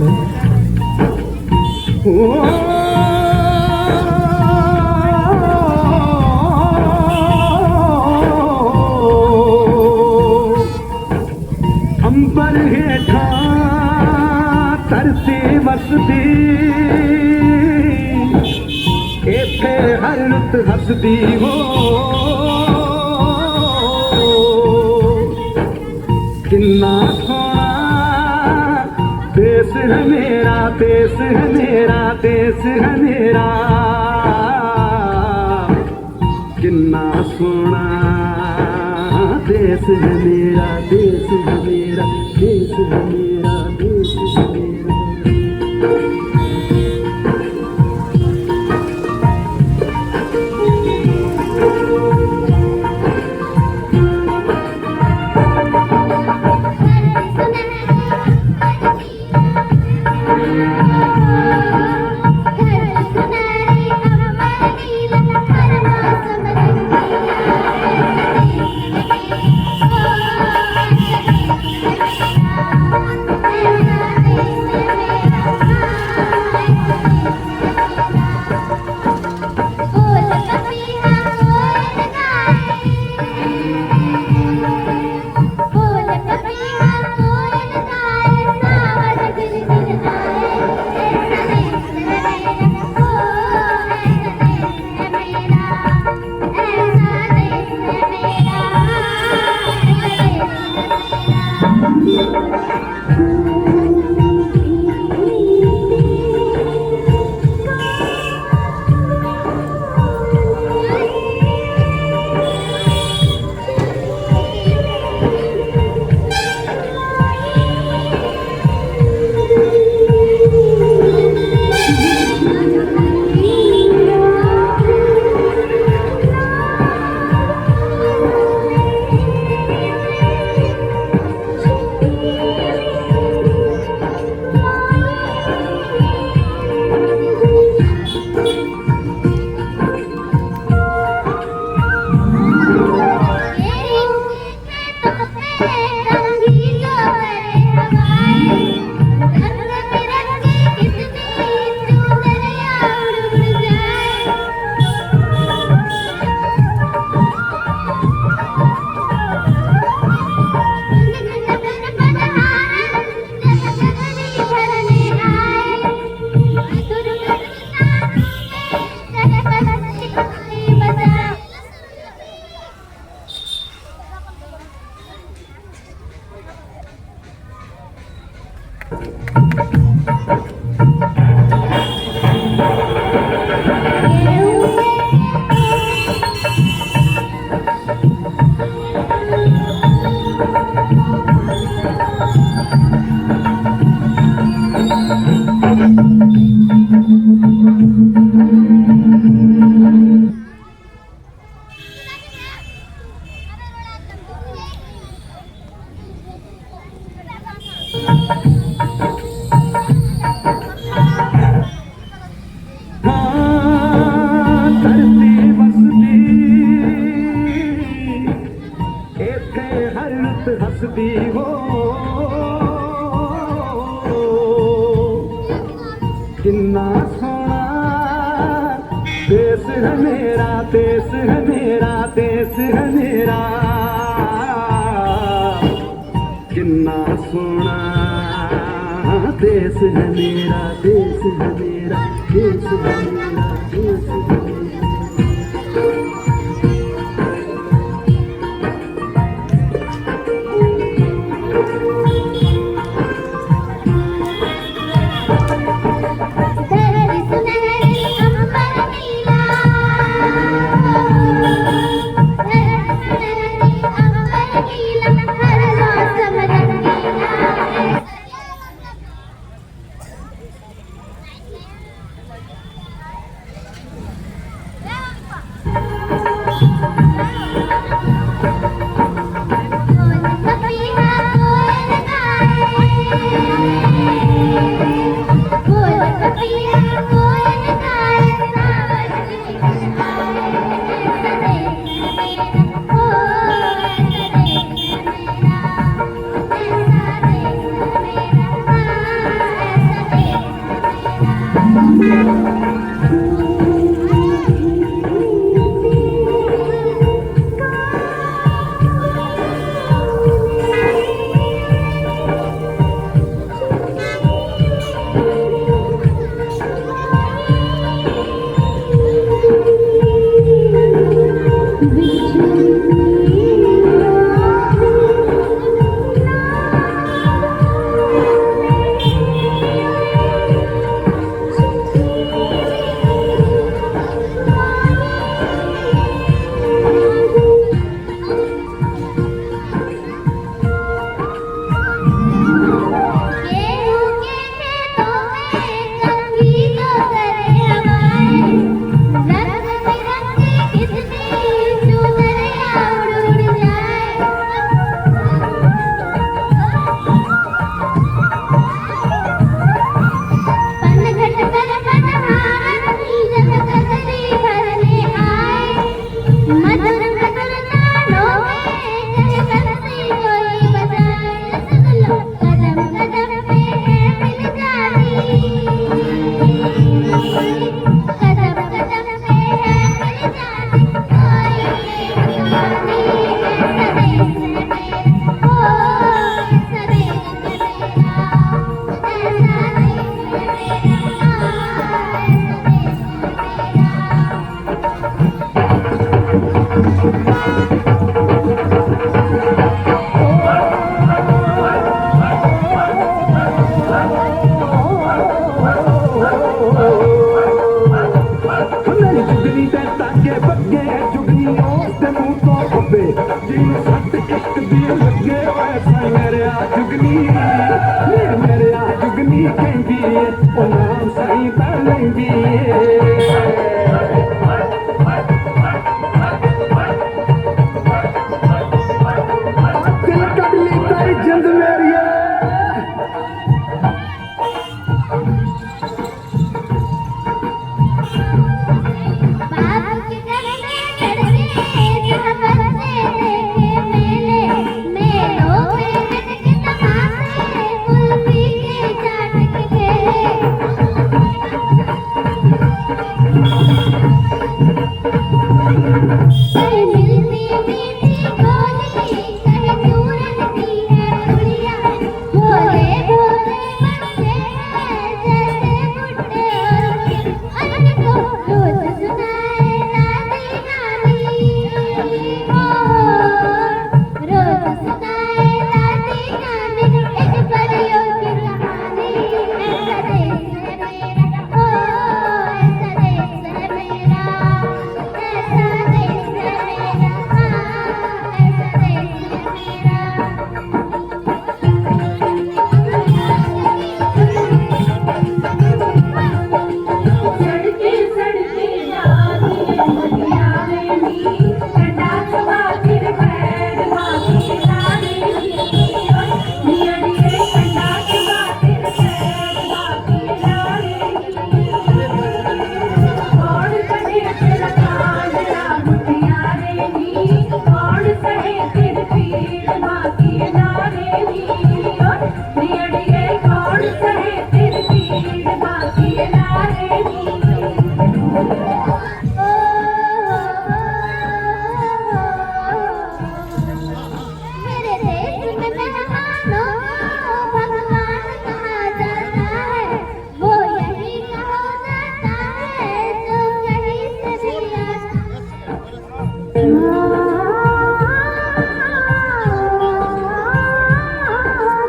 अंबर हेठा तरती वसदी, इथे हर रुत हसदी हो। किन्ना सोना देश है मेरा, देश है मेरा, देश है मेरा। किन्ना सोना देश है मेरा, देश है मेरा, देश है मेरा, देश है मेरा। हंसती हो, किन्ना सोना देश है मेरा, देश है मेरा, देश है मेरा, किन्ना सोना देश है मेरा, देश है मेरा, देश है मेरा, देश है मेरा।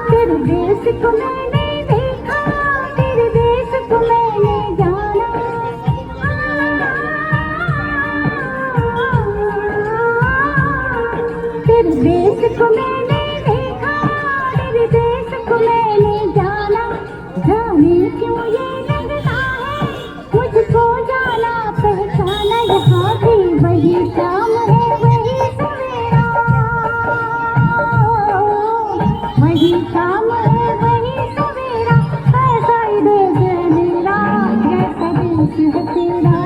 तेरे देश को मैंने देखा, तेरे देश को मैंने जाना, तेरे देश को मैंने देखा, तेरे देश को मैंने जाना, जाने क्यों ये लगता है मुझको जाना पहचाना, यहाँ भी वही शाम है वही सवेरा, वही शाम है वही सवेरा, ऐसा ही देश है मेरा, जैसा देश है तेरा,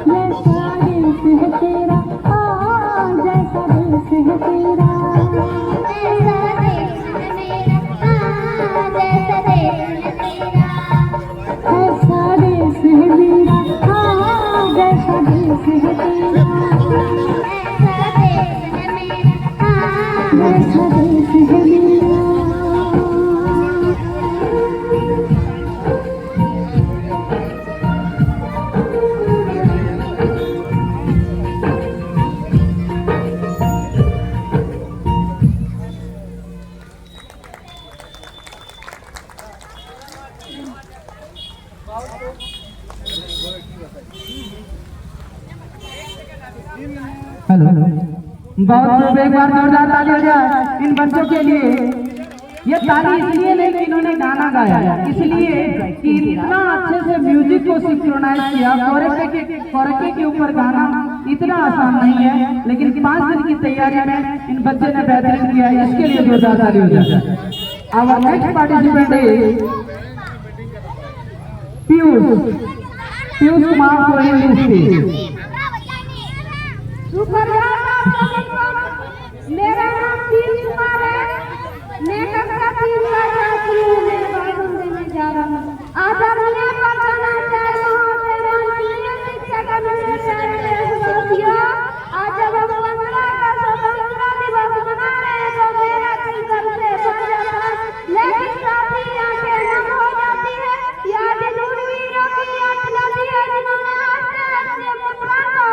जैसा देश है तेरा, जैसा देश है तेरा, ऐसा देश है मेरा, जैसा देश है तेरा, ऐसा देश है मेरा, जैसा देश है तेरा, ऐसा देश है मेरा, जैसा देश है मेरा। हेलो, बहुत खूब, एक बार जोरदार ताली हो जाए इन बच्चों के लिए। ये ताली इसलिए नहीं कि इन्होंने गाना गाया, इसलिए कि इतना अच्छे से म्यूजिक को सिंक्रोनाइज किया। कोरके के ऊपर गाना इतना आसान नहीं है, लेकिन 5 दिन की तैयारी में इन बच्चे ने बेहतरीन किया है, इसके लिए जोरदार ताली हो जाए। Our next participant is Piyush Kumar Kohli. मेरा नाम पीयूष कुमार है, मैं कक्षा 3 का छात्र हूँ, मैं भाषण देने जा रहा हूँ। आदरणीय प्रधानाचार्य महोदय, शिक्षक साथियों, आज जब हम 15 का स्वतंत्रता दिवस मना रहे हैं तो मेरा दिल गर्व से भर जाता है, लेकिन साथी आंखें नम हो जाती है, याद दूरवीरों की याद लाती है जिन्होंने हंसते हंसते मुस्कुरा कर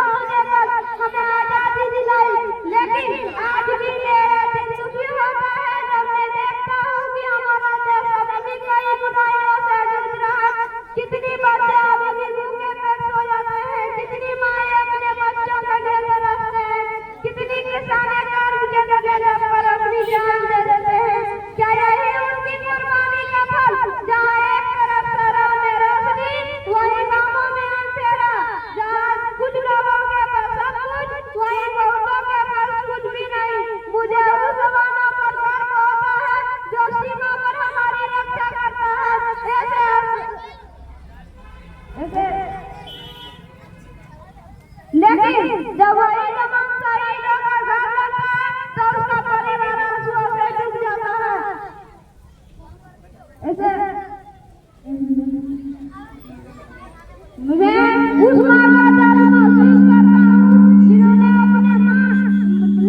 हमें आजादी दिलाई। लेकिन आज भी मेरा दिल दुखी होता है जब मैं देखता हूँ कि हमारा देश अभी कई बुराइयों से जूझ रहा है। कितनी बच्चे अभी भी भूखे पेट सो जाते हैं, कितनी माएं अपने बच्चों का ढेर रखते हैं, कितनी किसानें कर्ज के गले पर अपनी जान दे देते हैं। क्या यही उनकी कुर्बानी का फल, जहाँ एक तरफ शराब में रोशनी, वही गाँवों में अंधेरा, जहाँ कुछ लोगों के पास सब कुछ, वही बहुतों के पास कुछ भी नहीं। मुझे उस जवानों पर गर्व होता है जो सीमा पर हमारी रक्षा करता है। लेकिन जब वही जवान शहीदों का घर लगता है तो उसका परिवार आंसुओं से डूब जाता है। मैं उस माँ का दर्द महसूस करता हूँ जिन्होंने अपने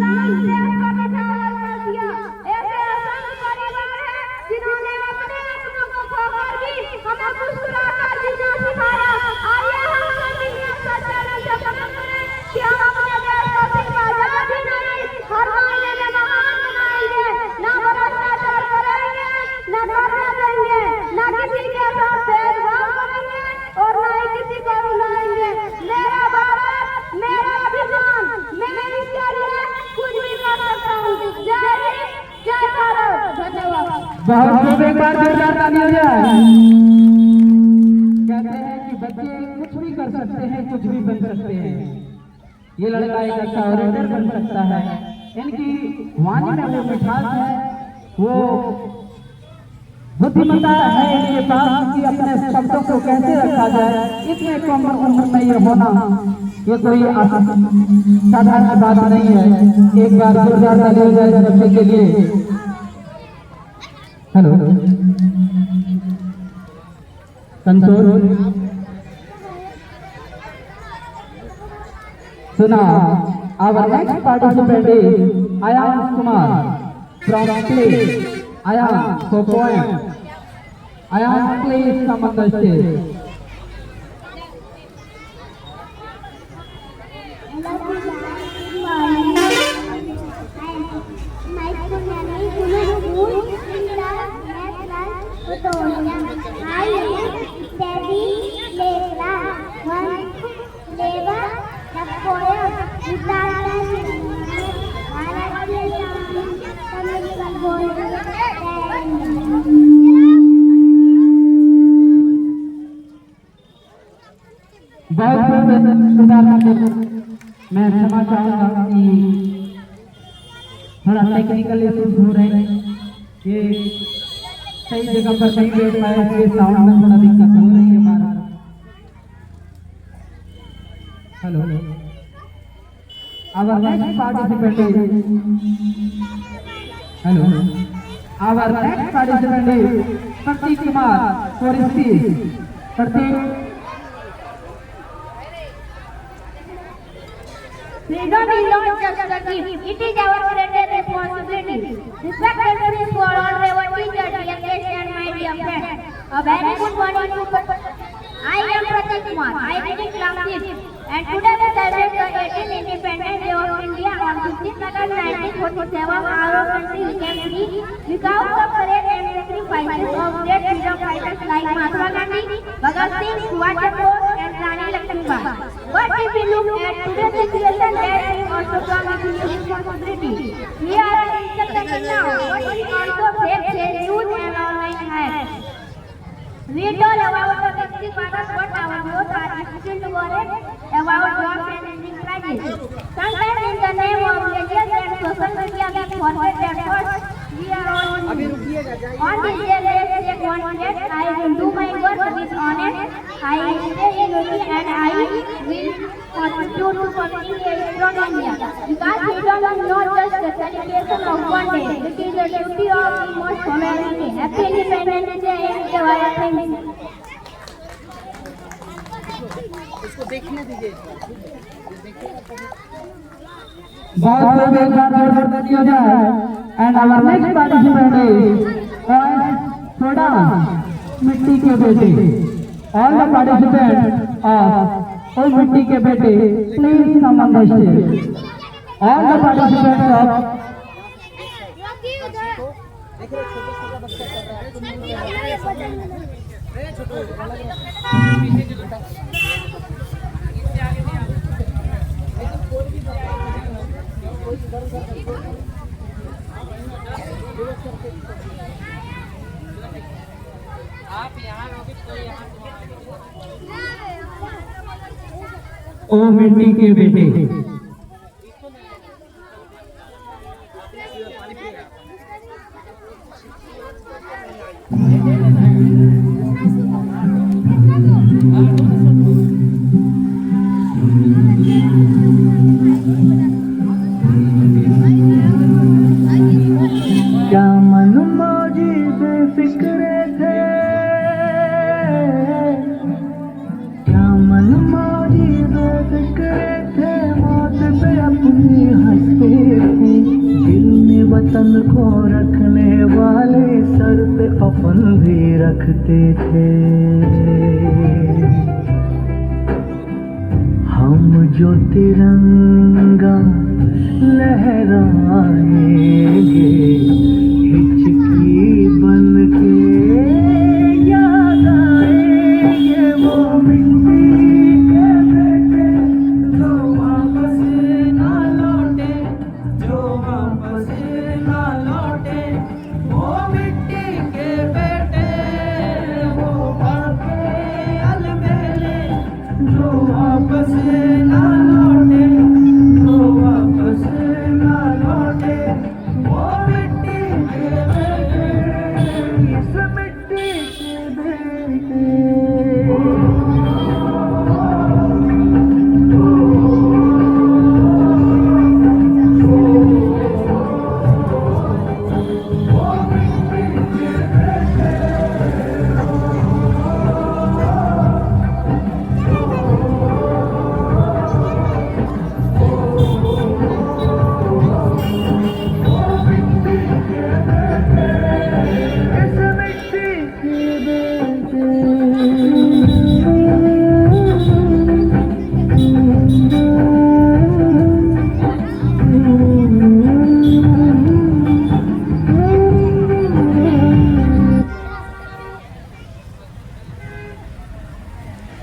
लाल देश का बचाव किया। ऐसे असंख्य परिवार हैं जिन्होंने अपने अपनों को खोकर भी हमें मुस्कुराकर जीना सिखाया। आइए हम सभी मिलकर चलें सपना करें कि हम अपने देश को सिर्फ आजादी नहीं, हर मायने में महान बनाएंगे, ना भ्रष्टाचार करेंगे, ना करने देंगे, ना किसी के साथ भेदभाव करेंगे और ना ही किसी को रुलाएंगे। मेरा भारत, मेरा अभिमान, मैं इसके लिए कुछ भी कर सकता हूँ। जय हिंद, जय भारत। धन्यवाद। बहुत खूब, एक बार जोरदार ताली हो जाए। कहते हैं कि बच्चे कुछ भी कर सकते हैं, कुछ भी बन सकते हैं। ये लड़का एक अच्छा ऑरेटर बन सकता है, इनकी वाणी में वो मिठास है, वो बुद्धिमत्ता है इनके पास कि अपने शब्दों को कैसे रखा जाए। इतने कम उम्र में ये होना, ये कोई साधारण बात नहीं है। एक बार जोरदार ताली हो जाए बच्चे के लिए। हेलो कंसोल, सुना। Our next participant is Ayan Kumar from play Ayan, so poem. Ayan, please come on the stage. मैं क्षमा चाहूंगा कि थोड़ा टेक्निकल इश्यूज हो रहे हैं, ये सही जगह पर नहीं बैठ पाए, इसलिए साउंड में थोड़ा दिक्कत हो रही है हमारा। Hello, our next participant is Pratik Kumar for speech. Pratik. Freedom is not just a gift, it is our greatest responsibility. Respect and peace for all reverend teachers, dear guests and my dear friends. A very good morning to I am Pratik Kumar, I teach class 6 and today we celebrate the 18th Independence Day of India on 15th August 1947. Our country became free because of courage and sacrifices of great freedom fighters like Mahatma Gandhi, Bhagat Singh, Subhash Chandra Bose and Rani Lakshmibai. But if we look at today's situation, there is also come into responsibility. We are interconnected now, but we also face youth and online hacks. We told about the basic matters, but our youth are still worried about jobs and ending crisis. Sometimes in the name of religion and social media, we forget that first we are all on this day. Let's take one step. I will do my work with honest. I will stay in unity and I will contribute to forming a strong India. Because freedom is not just the celebration of one day, it is the duty of almost humanity. Happy Independence Day in Jawahar. Thank you. बहुत लोग एक बार जोर दिया जाए and our next participant is थोड़ा मिट्टी के बेटे। ऑल द पार्टिसिपेंट ऑफ ओ मिट्टी के बेटे प्लीज कम ऑन द स्टेज। ऑल द पार्टिसिपेंट्स ऑफ ओ मिट्टी के बेटे। क्या मन मौजी बेफिक्रे थे, क्या मन मौजी बेफिक्रे थे, मौत पे अपनी हंसते थे। दिल में वतन को रखने वाले सर पे अपन भी रखते थे। हम जो तिरंगा लहराएंगे हिचकी बन के याद आएंगे वो मिट्टी के बेटे जो वापस ना लौटे, जो वापस ना लौटे। वो मिट्टी के बेटे वो बाके अलबेले जो वापस ना लौटे, जो वापस ना लौटे। वो मिट्टी के बेटे, इस मिट्टी के बेटे।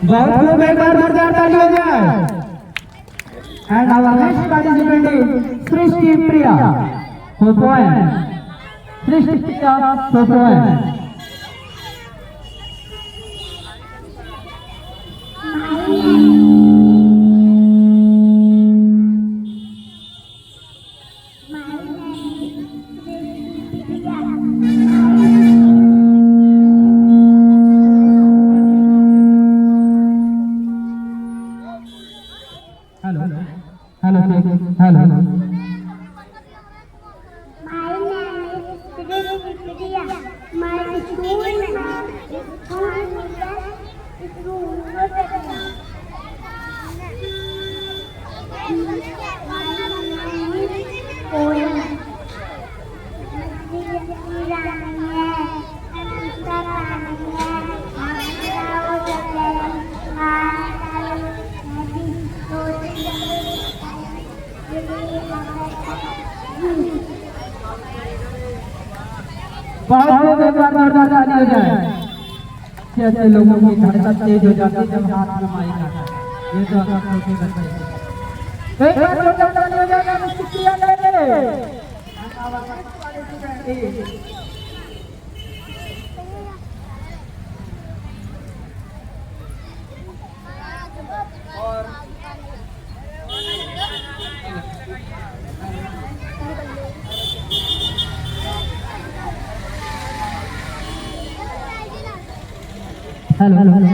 बहुत खूब, एक बार जोरदार ताली हो जाए। And our next participant is Srishti Priya for poem. Srishti Priya for poem. Hello hello My name is Priya. My school name is बहुत एक बार जोरदार ताली हो जाए। कैसे लोगों की धड़कन तेज हो जाती है जब हाथ में माइक आता है। ये तो आप छोटे बच्चे हैं। एक बार जोरदार ताली हो जाए। शुक्रिया hello hello hello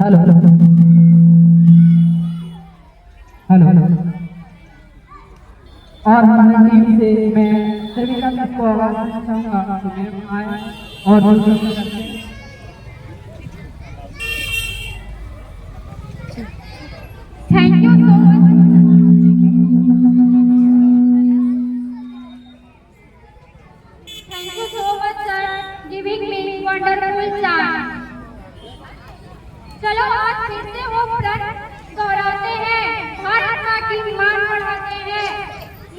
hello hello hello और हमारी टीम से मैं सभी को आवाज देना चाहूंगा कि मैम आए और Thank you so much. Thank you so much, sir, giving me wonderful chance. चलो आज फिर से वो प्रण दोहराते हैं, भारत माँ की मान बढ़ाते हैं,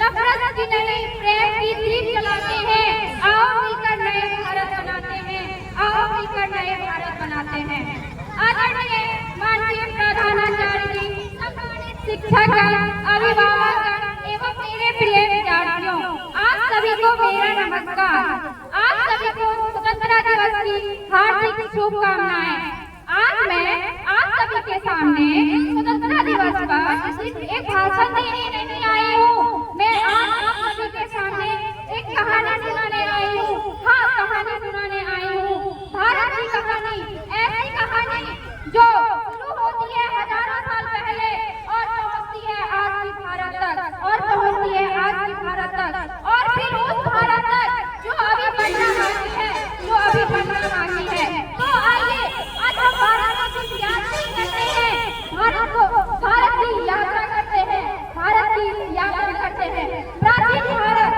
नफरत की नहीं प्रेम की दीप जलाते हैं। आओ मिलकर नए भारत बनाते हैं, आओ मिलकर नए भारत बनाते हैं। आदरणीय माननीय प्रधानाचार्य जी, शिक्षक, अभिभावक एवं मेरे प्रिय विद्यार्थियों, आप सभी को मेरा नमस्कार। आप सभी को स्वतंत्रता दिवस की हार्दिक शुभकामनाएं। आज मैं आप सभी के सामने स्वतंत्रता दिवस पर सिर्फ एक भाषण देने नहीं आई हूँ, मैं आज आप सभी के सामने एक कहानी सुनाने आई हूँ। हाँ, कहानी सुनाने आई हूँ, भारत की कहानी, ऐसी कहानी जो शुरू होती है हजारों साल पहले और पहुंचती है आज की भारत तक, और पहुंचती है आज की भारत तक, और फिर उस भारत तक जो अभी बनना बाकी है, जो अभी बनना बाकी है। तो आइए आज हम भारत को सिर्फ याद नहीं करते हैं, भारत की यात्रा करते हैं, भारत की यात्रा करते हैं। प्राचीन भारत,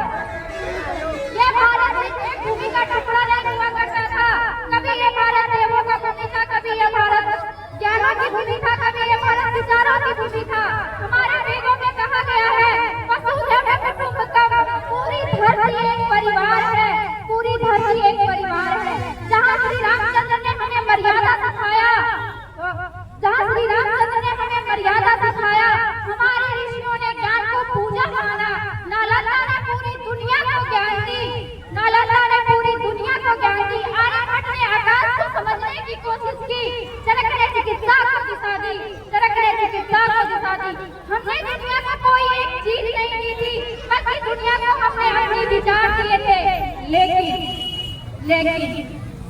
ये भारत एक भूमि का टुकड़ा नहीं हुआ करता था। कभी ये भारत देवों का भूमि था, कभी ये भारत ज्ञानों की भूमि था, कभी ये भारत विचारों की भूमि था। हमारे वेदों में कहा गया है, वसुधैव कुटुंबकम, पूरी धरती एक परिवार है, पूरी धरती एक परिवार है। जहाँ श्री रामचंद्र ने हमें मर्यादा सिखाया, जहाँ श्री रामचंद्र ने हमें मर्यादा सिखाया, हमारे ऋषियों ने ज्ञान को पूजा माना। नालंदा ने पूरी दुनिया को ज्ञान दी, नालंदा ने पूरी दुनिया को ज्ञान दी। आर्यभट्ट ने आकाश को समझने की कोशिश की, चरक ने चिकित्सा को दिशा दी, चरक ने चिकित्सा को दिशा दी। हमने दुनिया को कोई एक चीज नहीं दी थी, बल्कि दुनिया को हमने अपने विचार दिए थे। लेकिन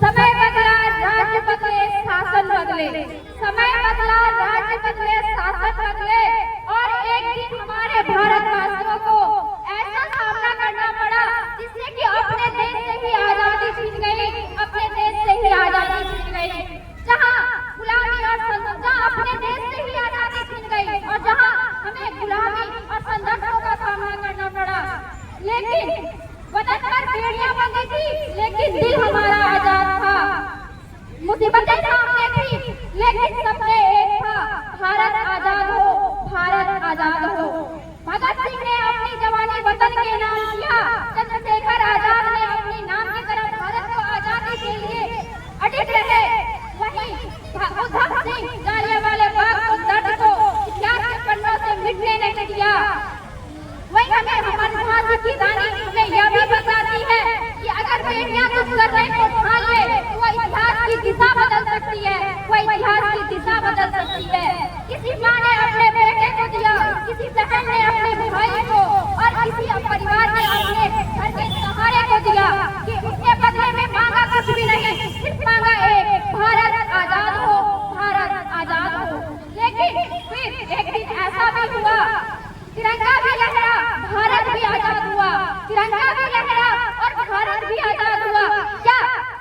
समय बदला, राज्य बदले, शासन बदले, समय बदला, राज्य बदले, शासन बदले, और एक दिन हमारे भारतवासियों को ऐसा सामना करना पड़ा जिससे कि अपने देश से ही आजादी छीन गई, अपने देश से ही आजादी छीन गई। जहाँ गुलामी और संघर्ष, अपने देश से ही आजादी छीन गई, और जहाँ हमें गुलामी और संघर्षों का सामना करना पड़ा। लेकिन वतन पर बेड़ियां बंधी थी, लेकिन दिल हमारा आजाद था। मुसीबतें सामने थी, लेकिन सबसे एक था, भारत आजाद हो, भारत आजाद हो। भगत सिंह ने अपनी जवानी वतन के नाम किया, चंद्रशेखर आजाद ने अपनी नाम की तरफ भारत को आजादी के लिए अडिग रहे। वहीं उधम सिंह जालियांवाला बाग को दर्द को इतिहास के पन्नों से मिटने नहीं दिया। वही हमें हमारी फांसी की रानी हमें यह भी बताती है कि अगर बेटियां कुछ करने को ठान ले तो वह इतिहास की दिशा बदल सकती है, वह इतिहास की दिशा बदल सकती है। किसी माँ ने अपने बेटे को दिया, किसी बहन ने अपने भाई को, और किसी परिवार ने अपने घर के सहारे को दिया कि उसके बदले में मांगा कुछ भी नहीं, सिर्फ मांगा एक भारत आजाद हो, भारत आजाद हो। लेकिन फिर एक दिन ऐसा भी हुआ, तिरंगा भी लहरा, भारत भी आजाद हुआ, तिरंगा भी लहरा और भारत भी आजाद हुआ। क्या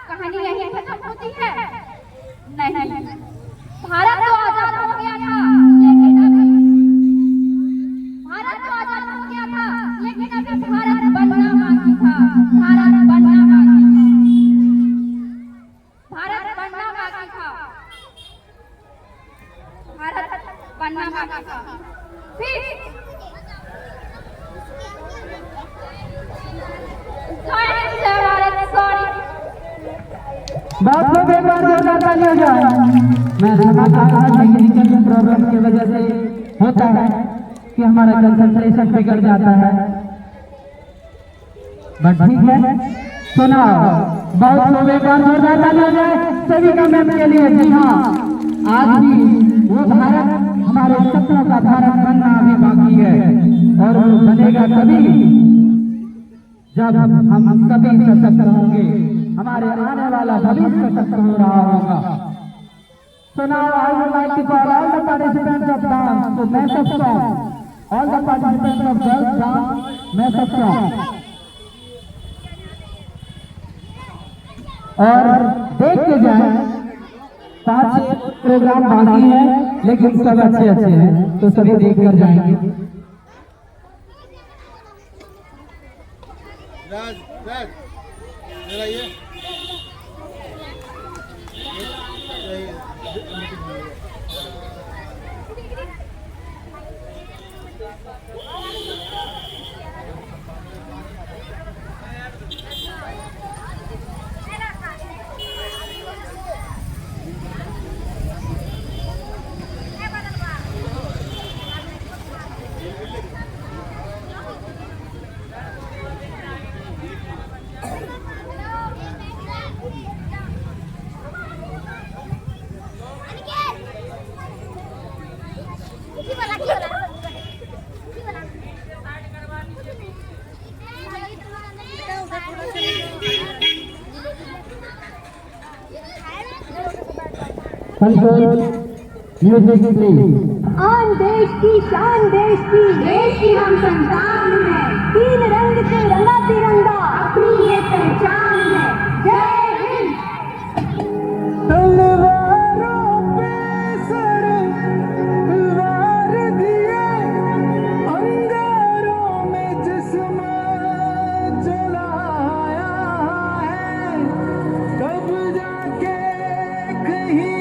कहानी यही खत्म होती है? नहीं, भारत तो आजाद हो गया था, लेकिन अभी भारत तो आजाद हो गया था, लेकिन अभी भारत बनना बाकी था, भारत बनना बाकी था, भारत बनना बाकी था, भारत बनना बाकी था। फिर बहुत लोग एक बार जोरदार ताली हो जाए। मैं समझ रहा था टेक्निकल प्रॉब्लम की वजह से होता है कि हमारा कंसंट्रेशन बिगड़ जाता है, बट ठीक है। सुना, बहुत लोग एक बार जोरदार ताली हो जाए सभी का मैम के लिए। जी हाँ, आज भी वो भारत, हमारे सपनों का भारत बनना अभी बाकी है और वो बनेगा कभी जब हम सभी सशक्त होंगे, हमारे आने वाला भविष्य सशक्त हो रहा होगा। So now I would like to call all the participants of dance to mess up song. All the participants of girls dance mess up song. और देख के जाए, 5 प्रोग्राम बाकी है लेकिन सब अच्छे अच्छे हैं, तो सभी देख कर जाएंगे। राज राज जरा ये म्यूजिक प्लीज। आन देश की शान, देश की हम संतान है, 3 रंग से रंगा तिरंगा अपनी ये पहचान है। जय हिंद। तलवारों पे सर वार दिए, अंगारों में जिस्म जलाया है, तब जाके कहीं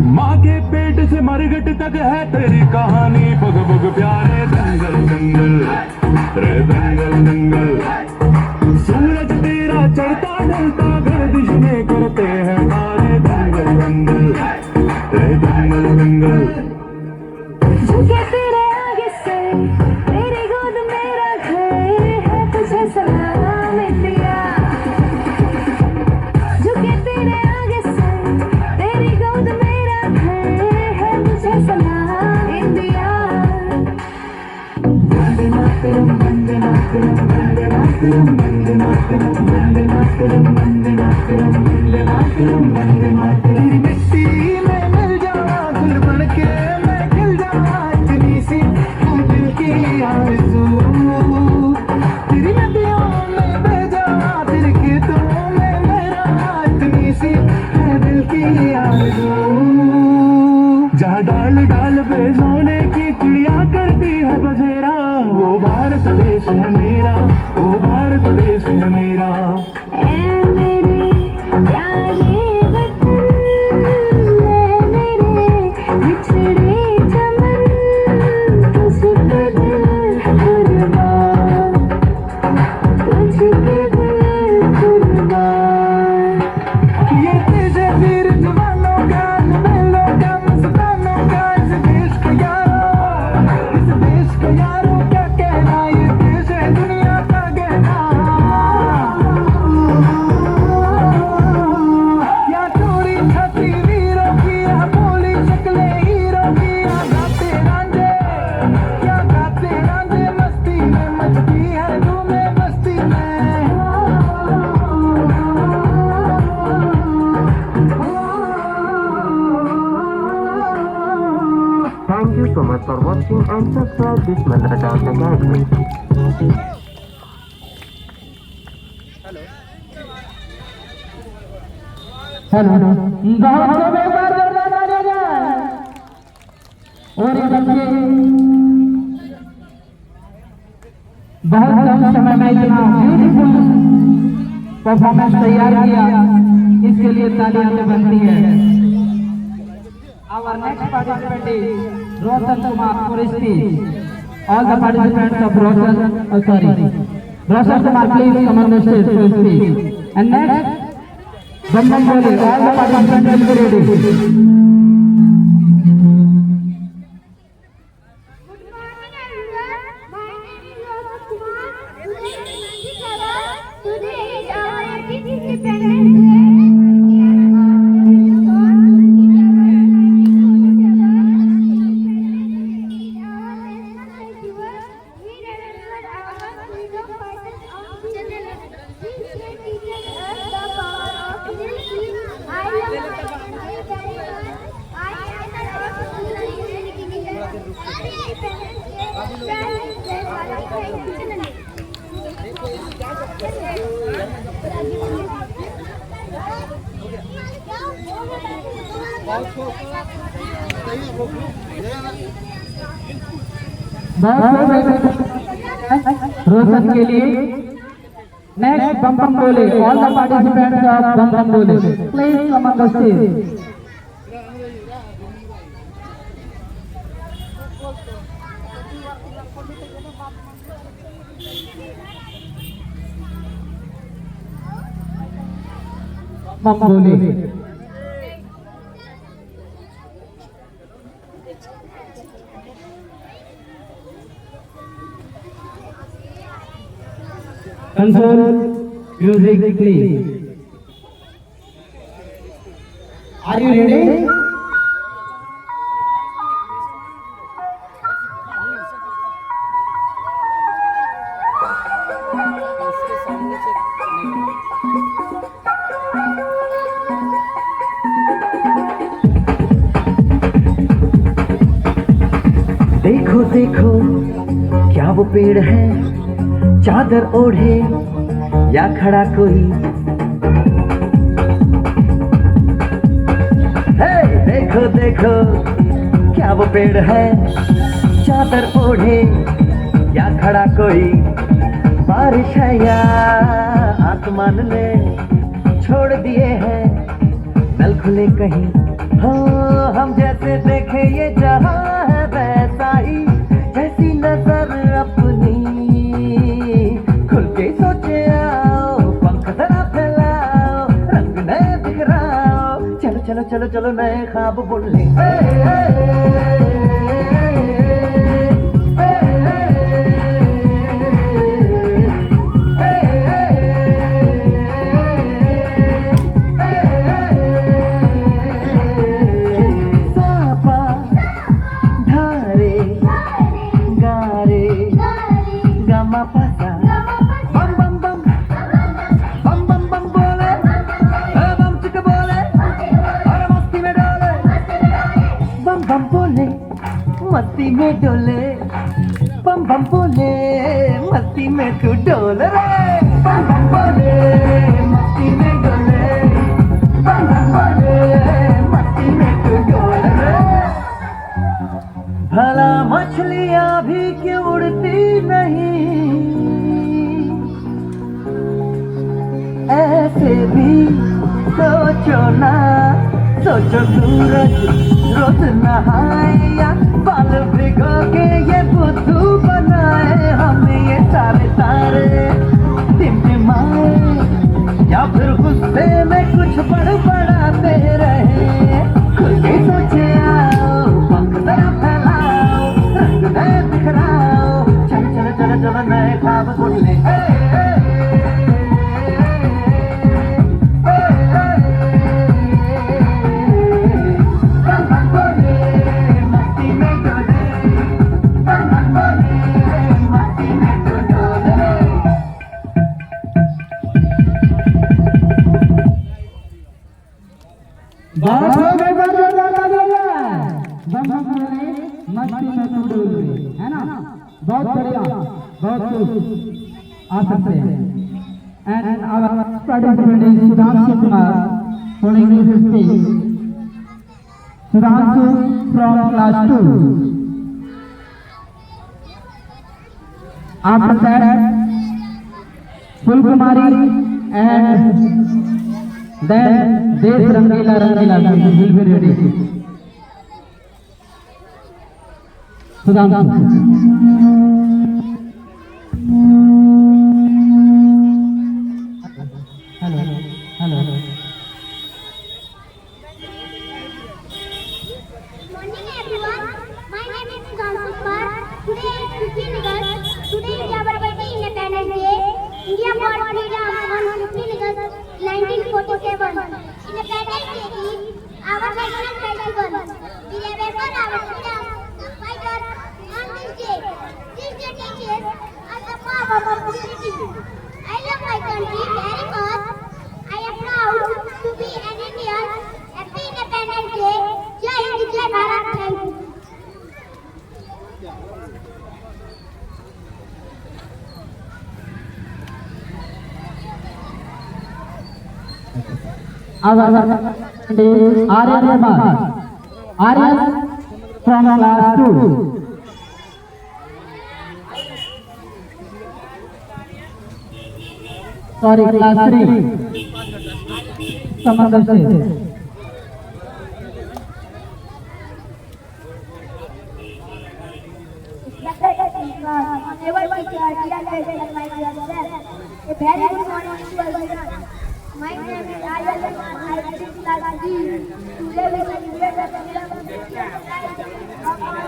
माँ के पेट से मरघट तक है तेरी कहानी, बग बग प्यारे दंगल दंगल रे दंगल दंगल। सूरज तेरा चढ़ता ढलता गर्दिश में करते हैं तारे, दंगल दंगल रे दंगल दंगल। झुके तेरे आगे से तेरी गोद मेरा घर है, तुझे सलाम इंडिया। झुके तेरे आगे से तेरी गोद मेरा घर है, तुझे सलाम इंडिया। वंदे मातरम वंदे मातरम वंदे मातरम वंदे मातरम वंदे मातरम वंदे मातरम वंदे मातरम वंदे मातरम। मिट्टी में मिल जावा, फिर बन के मैं खिल जावा, की आरज़ू, तेरी नदियों में भेजा, तेरे खेतों में मेरा, इतनी सी है दिल की आरज़ू। जहाँ डाल डाल पे सोने की चिड़िया करती है बसेरा, वो भारत देश है मेरा, वो भारत देश है मेरा। Thank you so much for watching and subscribe this Mandra Dance Academy. Hello बहुत खूब, एक बार जोरदार तालियां जाए। और ये बच्चे बहुत कम समय में इतना ब्यूटीफुल परफॉर्मेंस तैयार किया, इसके लिए तालियां तो बनती है। Our next participant is Roshan Kumar Kuristi. All the participants of Roshan Kumar, please come on the stage to speak. And next, Bambam Bole, all the participants will be ready. Good morning everyone. My name is Roshan Kumar. Today is our 18th Independence Day. रोशन के लिए next Bam Bole, all the participants of Bam Bole, please come on the stage. Bam Bole Console music please. Are you ready? देखो देखो क्या वो पेड़ है, चादर ओढ़े या खड़ा कोई। हे देखो देखो क्या वो पेड़ है, चादर ओढ़े या खड़ा कोई। बारिश है या आसमान ने छोड़ दिए हैं नल खुले कहीं। हाँ हम जैसे देखे ये जहां है वैसा ही, जैसी नजर अपनी खुल के सोचे आओ, पंख जरा फैलाओ, रंग नए बिखराओ, चलो चलो चलो चलो नए ख्वाब बुन ले। मस्ती में डोले, बम बम बोले मस्ती में तू डोल रे, बम बोले मस्ती में डोले, बम बोले मस्ती में तू डोल रे। भला मछलियां भी क्यों उड़ती नहीं, ऐसे भी सोचो ना, सोचो सूरज रोज नहाए या बाल भिगो के ये बुद्धू बनाए, हम ये सारे तारे टिमटिमाए या फिर गुस्से में कुछ बड़बड़ाते रहे। खुल के सोचे आओ, पंख जरा फैलाओ, रंग नए बिखराओ, चल चल चल चल नए ख्वाब बुन ले। मस्ती में तू डोल रे, है ना? बहुत बढ़िया, बहुत खुश आ सकते हैं। And our participant is Sudhanshu Kumar from English stage. Sudhanshu from class 2। After that Phool Kumari and then Desh Rangila Rangila will be ready. Sudhanshu hello hello Morning everyone, my name is Sudhanshu Kumar. Today is 15 August. Today is our birthday Independence Day. India got freedom on 15 August 1947. Independence Day is our national festival. We remember our freedom fighters on this day. This day teaches us the power of unity. I love my country very much. I am proud to be an Indian. Happy Independence Day. Jai Hind, Jai Bharat. Thank you. Aryan from class 2. Sorry, class 3. Samandar State. A very good morning to everyone. My name is Aryan. I am class 3. Today we celebrate the freedom of our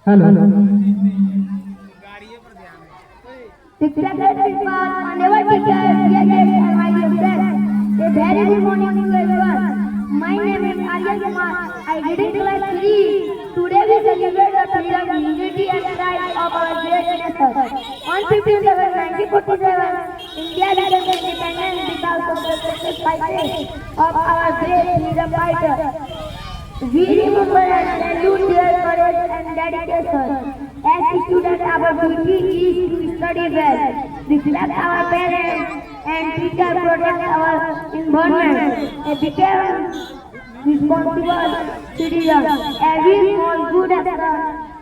Hello. A very good morning to everyone. My name is Aryan Kumar. I read in class 3. Today we celebrate the freedom, unity and rights of our great nation. On 15th August 1947, India became independent because of the sacrifices of our great freedom fighters. We remember and salute their courage and dedication. As students, our duty is to study well, reflect our parents, and teachers protect our environment. And become responsible citizens. Every small good action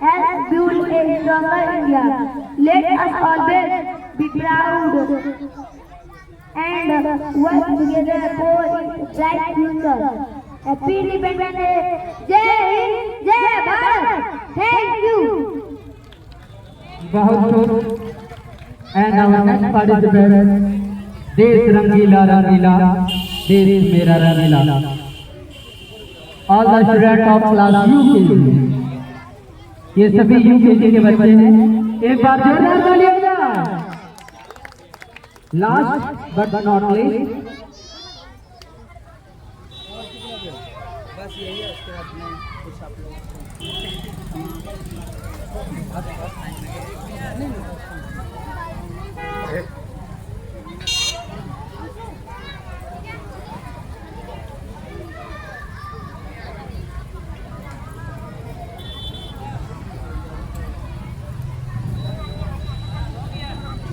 helps build a stronger India. Let us always be proud and work together for its bright future. Happy Independence Day! Jai Hind, Jai Bharat! Thank you. बहुत खूब। And our next participant देश रंगीला रंगीला देश मेरा रंगीला। All the student of class 2 के लिए ये सभी यूकेजी के बच्चे हैं। एक बार जोरदार ताली हो जाए। Last but not least,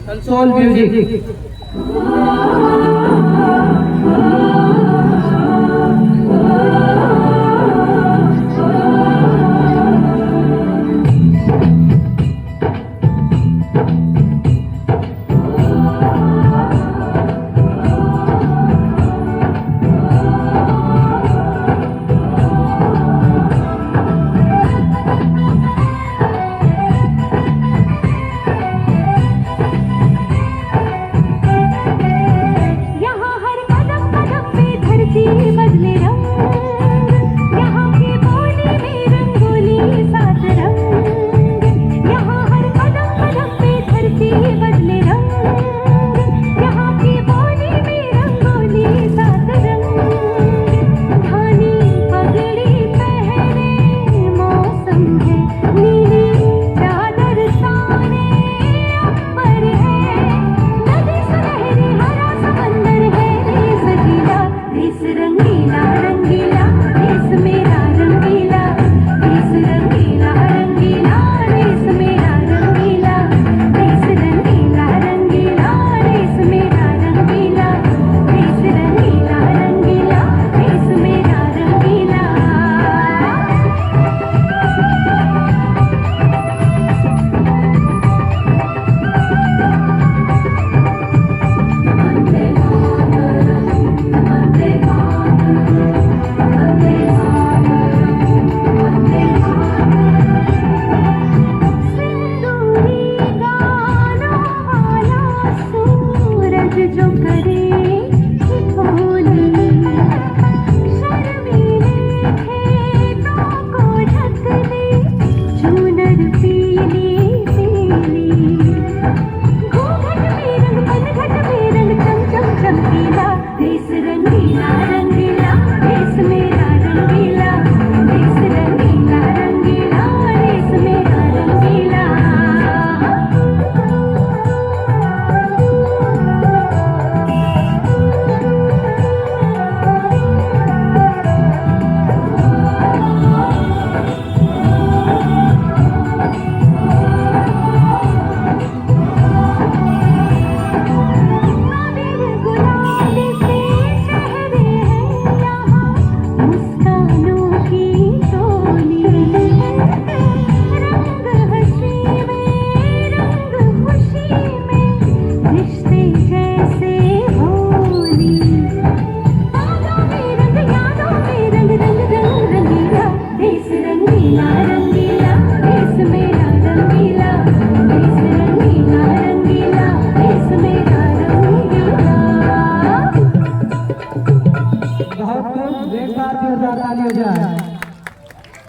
console music.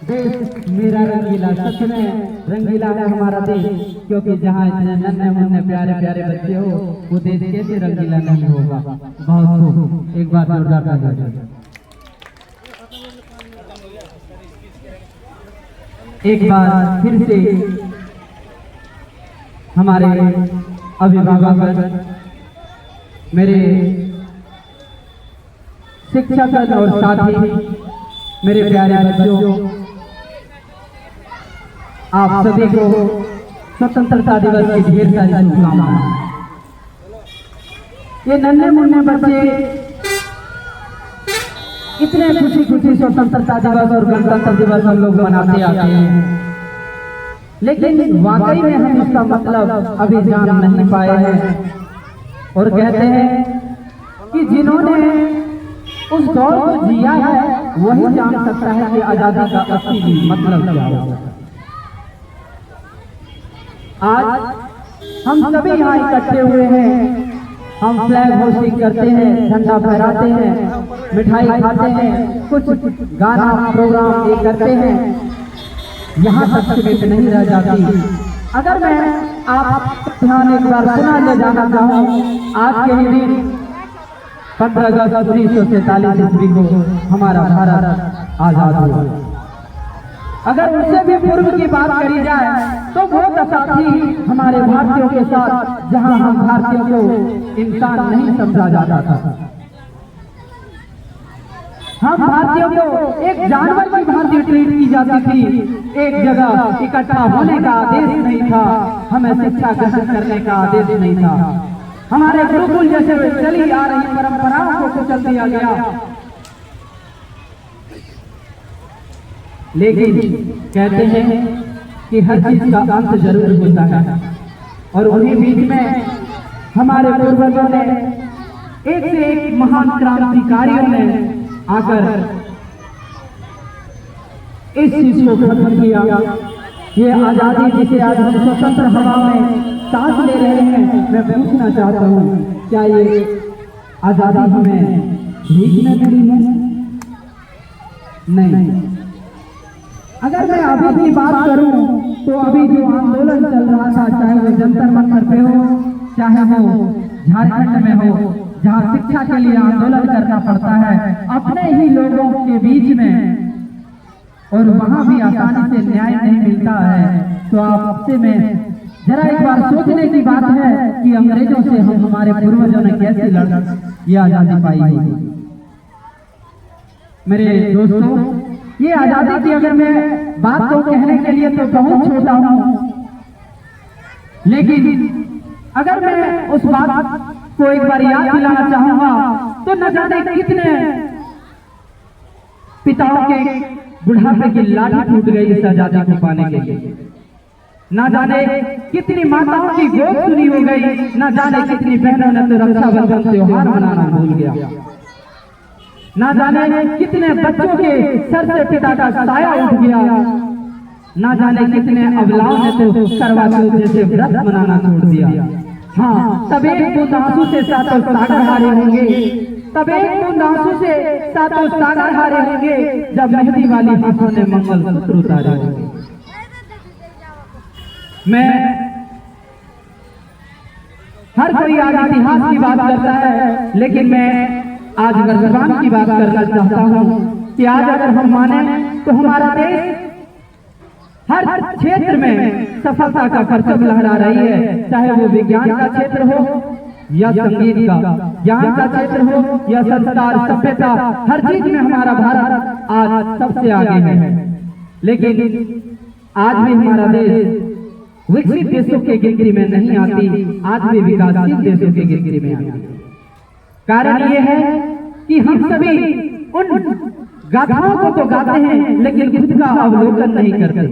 देश मेरा रंगीला, सच में रंगीला है हमारा देश, क्योंकि जहाँ इतने नन्हे मुन्ने प्यारे प्यारे बच्चे हो वो देश कैसे रंगीला नहीं होगा। बहुत खूब, एक बार जोरदार तालियां। एक बार फिर से हमारे अभिभावक, मेरे शिक्षक और साथी, मेरे प्यारे बच्चों, आप सभी को स्वतंत्रता दिवस की ढेर सारी शुभकामनाएं। ये नन्हे मुन्ने बच्चे इतने खुशी खुशी स्वतंत्रता दिवस और गणतंत्र दिवस हम लोग मनाते आते हैं, लेकिन वाकई में हम इसका मतलब अभी जान नहीं पाए हैं। और कहते हैं कि जिन्होंने उस दौर को जिया है वही जान सकता है कि आजादी का असली मतलब क्या होता है। आज हम सभी यहाँ इकट्ठे हुए हैं, हम फ्लैग होस्टिंग करते हैं, झंडा फहराते हैं, मिठाई खाते हैं, कुछ गाना प्रोग्राम ये करते हैं, यहाँ तक सीमित नहीं रह जाती। अगर मैं आप ध्यान एक बार पुनः ले जाना चाहूँ, आज के ही दिन 15 अगस्त 1947 ईस्वी को हमारा भारत आजाद हुआ। अगर उससे भी पूर्व की बात करी जाए तो वो दशा थी हमारे भारतीयों के साथ, जहां हम भारतीयों को इंसान नहीं समझा जाता था। हम भारतीयों को एक जानवर की भांति ट्रीट की जाती थी। एक जगह इकट्ठा होने का आदेश नहीं था, हमें शिक्षा ग्रहण करने का आदेश नहीं था। हमारे गुरुकुल जैसे चली आ रही परंपराओं को कुचल दिया गया। लेकिन कहते हैं कि हर चीज का अंत जरूर होता है, और उन्हीं बीच में हमारे पूर्वजों ने एक से एक महान क्रांतिकारियों ने आकर इस चीज को खत्म किया। ये आजादी जिसे आज हम स्वतंत्र हवा में सांस ले रहे हैं, मैं पूछना चाहता हूँ, क्या ये आजादी हमें भीख में मिली है? नहीं। अगर मैं अभी की बात करूं तो अभी जो आंदोलन चल रहा था, चाहे वो जंतर मंतर पे हो, चाहे वो झारखंड में हो, जहां शिक्षा के लिए आंदोलन करना पड़ता है अपने ही लोगों के बीच में, और वहां भी आसानी से न्याय नहीं मिलता है, तो आपसे मैं जरा एक बार सोचने की बात है कि अंग्रेजों से हम हमारे पूर्वजों ने कैसे लड़ ये आजादी पाई है। मेरे दोस्तों, ये आजादी की अगर मैं बात को कहने के लिए तो बहुत छोटा हूं, लेकिन अगर मैं उस बात को एक बार याद दिलाना चाहूंगा तो न जाने कितने पिताओं के बुढ़ापे की लाठी टूट गई इस आजादी को पाने के लिए, न जाने कितनी माताओं की गोद सुनी हो गई, न जाने कितनी बहनों ने तो रक्षाबंधन त्योहार मनाना भूल गया, ना जाने कितने बच्चों के सर से पिता का साया उठ गया, ना जाने कितने अबलाओं ने तो करवा चौथ जैसे व्रत मनाना छोड़ दिया। हाँ, तब एक बूंद आंसू से सातों सागर हारे होंगे, तब एक बूंद आंसू से सातों सागर हारे होंगे, जब मेहंदी वाली हाथों ने मंगल सूत्र उतारे होंगे। मैं हर कोई आज इतिहास की बात करता है, लेकिन मैं आज वर्तमान की बात करना चाहता हूं कि आज अगर हम माने तो हमारा देश हर क्षेत्र में सफलता का परचम लहरा रही है, चाहे वो विज्ञान का क्षेत्र हो या संगीत का, ज्ञान का क्षेत्र हो या संस्कार सभ्यता, हर चीज में हमारा भारत आज सबसे आगे है। लेकिन आज भी हमारा देश विकसित देशों के गिनती में नहीं आती, आज भी विकासशील देशों के गिनती में आती है। कारण ये है कि हम सभी उन गाथाओं को तो गाते हैं लेकिन खुद का अवलोकन नहीं करते।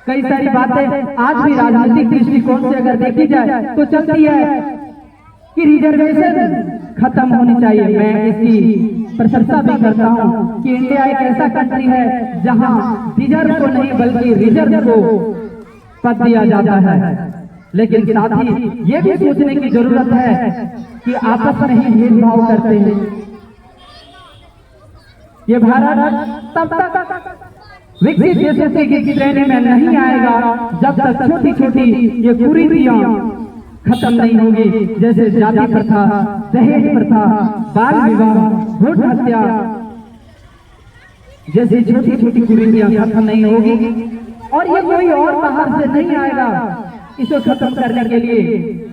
कई सारी बातें आज भी राजनीतिक दृष्टिकोण से अगर देखी जाए तो चलती है कि रिजर्वेशन खत्म होनी चाहिए। मैं इसकी प्रशंसा भी करता हूं कि इंडिया एक ऐसा कंट्री है जहां रिजर्व को नहीं बल्कि रिजर्व को पद दिया जाता है, लेकिन साथ ही ये भी सोचने की जरूरत है कि आपस में ही भेदभाव करते हैं। ये भारत तब तक विकसित देशों की श्रेणी में नहीं आएगा जब तक छोटी छोटी ये कुरीतियां खत्म नहीं होगी, जैसे जाति प्रथा, दहेज प्रथा, बाल विवाह, भ्रूण हत्या जैसी छोटी छोटी कुरीतियां खत्म नहीं होगी। और ये कोई और बाहर से नहीं आएगा, इसे खत्म करने के लिए,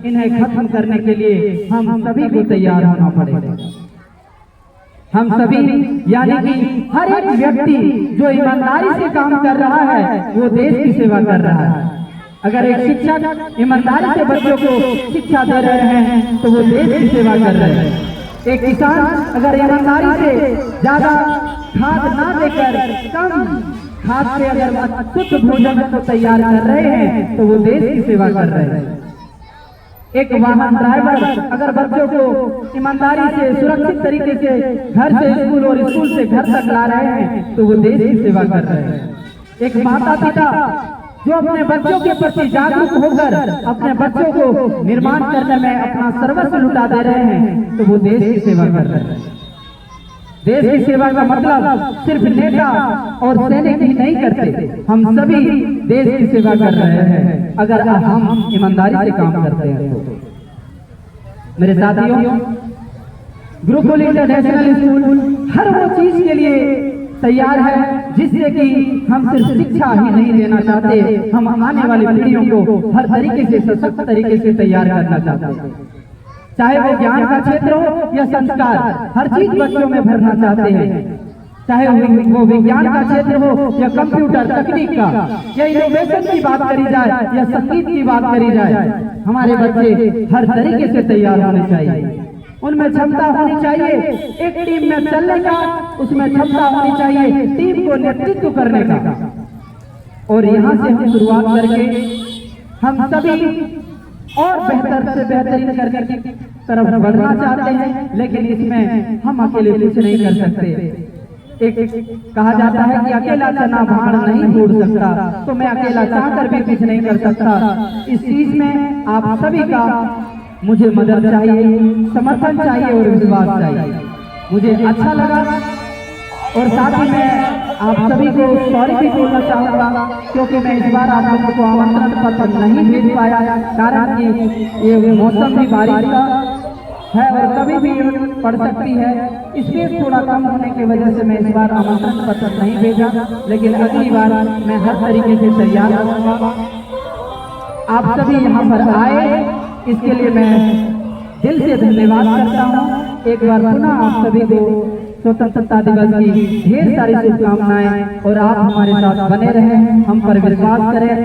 इन्हें खत्म करने के लिए हम सभी को तैयार होना पड़ेगा। हम सभी यानी कि हर एक व्यक्ति जो ईमानदारी से काम कर रहा है वो देश की सेवा कर रहा है। अगर एक शिक्षक ईमानदारी से बच्चों को शिक्षा दे रहे हैं तो वो देश की सेवा कर रहे हैं। एक किसान अगर ईमानदारी से ज्यादा खाद ना देकर कम खाद से अगर शुद्ध भोजन को तैयार कर रहे हैं तो वो देश की सेवा कर रहे हैं। एक वाहन ड्राइवर अगर बच्चों को ईमानदारी से सुरक्षित तरीके से घर से स्कूल और स्कूल से घर तक ला रहे हैं तो वो देश की सेवा कर रहे हैं। एक माता पिता जो अपने बच्चों के प्रति जागरूक होकर अपने बच्चों को निर्माण करने में अपना सर्वस्व लुटा दे रहे हैं तो वो देश की सेवा कर रहे हैं। देश की सेवा का मतलब सिर्फ नेता और सैनिक ही नहीं करते, हम सभी देश की सेवा कर रहे हैं अगर हम ईमानदारी से काम करते हैं तो। मेरे साथियों, गुरुकुल इंटरनेशनल स्कूल हर वो चीज के लिए तैयार है जिससे कि हम सिर्फ शिक्षा ही नहीं देना चाहते, हम आने वाली पीढ़ियों को हर तरीके से सशक्त तरीके से तैयार करना चाहते हैं। चाहे वो ज्ञान का क्षेत्र हो या संस्कार, हर चीज बच्चों में भरना चाहते हैं। चाहे वो विज्ञान का क्षेत्र हो या कंप्यूटर तकनीक का या इनोवेशन की बात करी जाए या संगीत की बात करी जाए, हमारे बच्चे हर तरीके से तैयार होने चाहिए। उनमें क्षमता होनी चाहिए एक टीम में चलने का, उसमें क्षमता होनी चाहिए टीम को नेतृत्व करने का। और यहाँ से हम शुरुआत करके हम सभी और बेहतर से बेहतरीन करने की तरफ बढ़ना चाहते हैं, लेकिन इसमें हम अकेले कुछ नहीं कर सकते। एक कहा जाता है कि अकेला चना भाड़ नहीं फोड़ सकता, तो मैं अकेला चाहकर भी कुछ नहीं कर सकता। इस चीज में आप सभी का मुझे मदद चाहिए, समर्थन चाहिए और विश्वास चाहिए। मुझे अच्छा लगा और साथ ही मैं आप सभी को सॉरी भी बोलना चाहूँगा क्योंकि मैं इस बार आप लोगों को आमंत्रण पत्र नहीं भेज पाया, कारण कि ये मौसम भी बारिश का है और कभी भी पड़ सकती है, इसलिए थोड़ा कम होने की वजह से मैं इस बार आमंत्रण पत्र नहीं भेजा, लेकिन अगली बार मैं हर तरीके से तैयार रहूँगा। आप सभी यहाँ पर आए इसके लिए मैं दिल से धन्यवाद करता हूँ। एक बार पुनः आप सभी को स्वतंत्रता दिवस की ढेर सारी शुभकामनाएं और आप हमारे साथ बने रहें, हम पर विश्वास करें।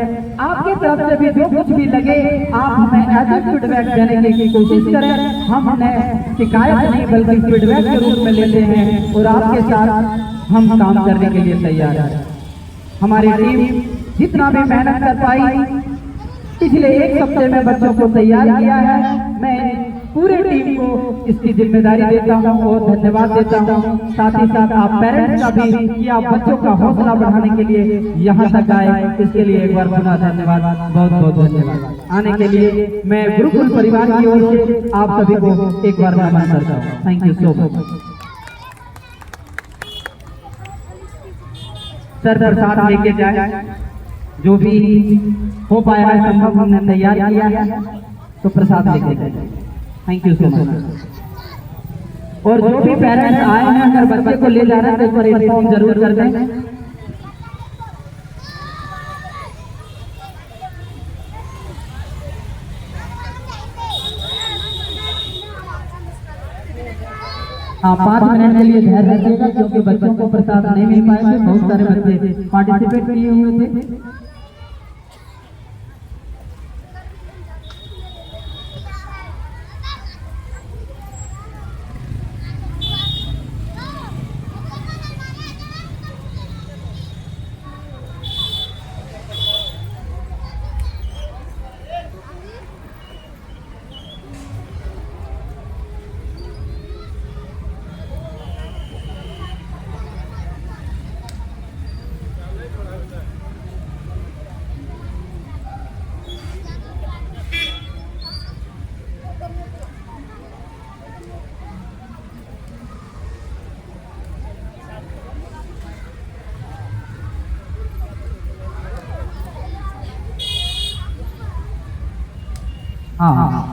आपकी तरफ से भी जो कुछ भी लगे आप हमें एज ए फीडबैक देने की कोशिश करें। हम उन्हें शिकायत नहीं बल्कि फीडबैक के रूप में लेते हैं और आपके साथ हम काम करने के लिए तैयार हैं। हमारी टीम जितना भी मेहनत कर पाई पिछले एक हफ्ते में बच्चों को तैयार किया है, मैं पूरे टीम को इसकी जिम्मेदारी देता हूं और धन्यवाद देता हूं। साथ ही साथ आप पेरेंट्स का भी कि आप बच्चों का हौसला बढ़ाने के लिए यहां तक आए, इसके लिए एक बार पुनः धन्यवाद, बहुत बहुत धन्यवाद। आने के लिए मैं गुरुकुल परिवार की ओर से आप सभी को एक बार नमन करता हूँ। Thank you so much. Sir प्रसाद लेके जाए, जो भी हो पाया है संभव हमने तैयार किया है, तो प्रसाद लेके जाए। Thank you so much. और जो भी पेरेंट्स आए हैं अगर बच्चे को ले जा रहे हैं तो इस पर इन्फॉर्म जरूर कर दें। हाँ, 5 मिनट के लिए धैर्य रखिएगा क्योंकि बच्चों को प्रसाद नहीं मिल पाए थे, बहुत सारे बच्चे पार्टिसिपेट किए हुए थे। हाँ,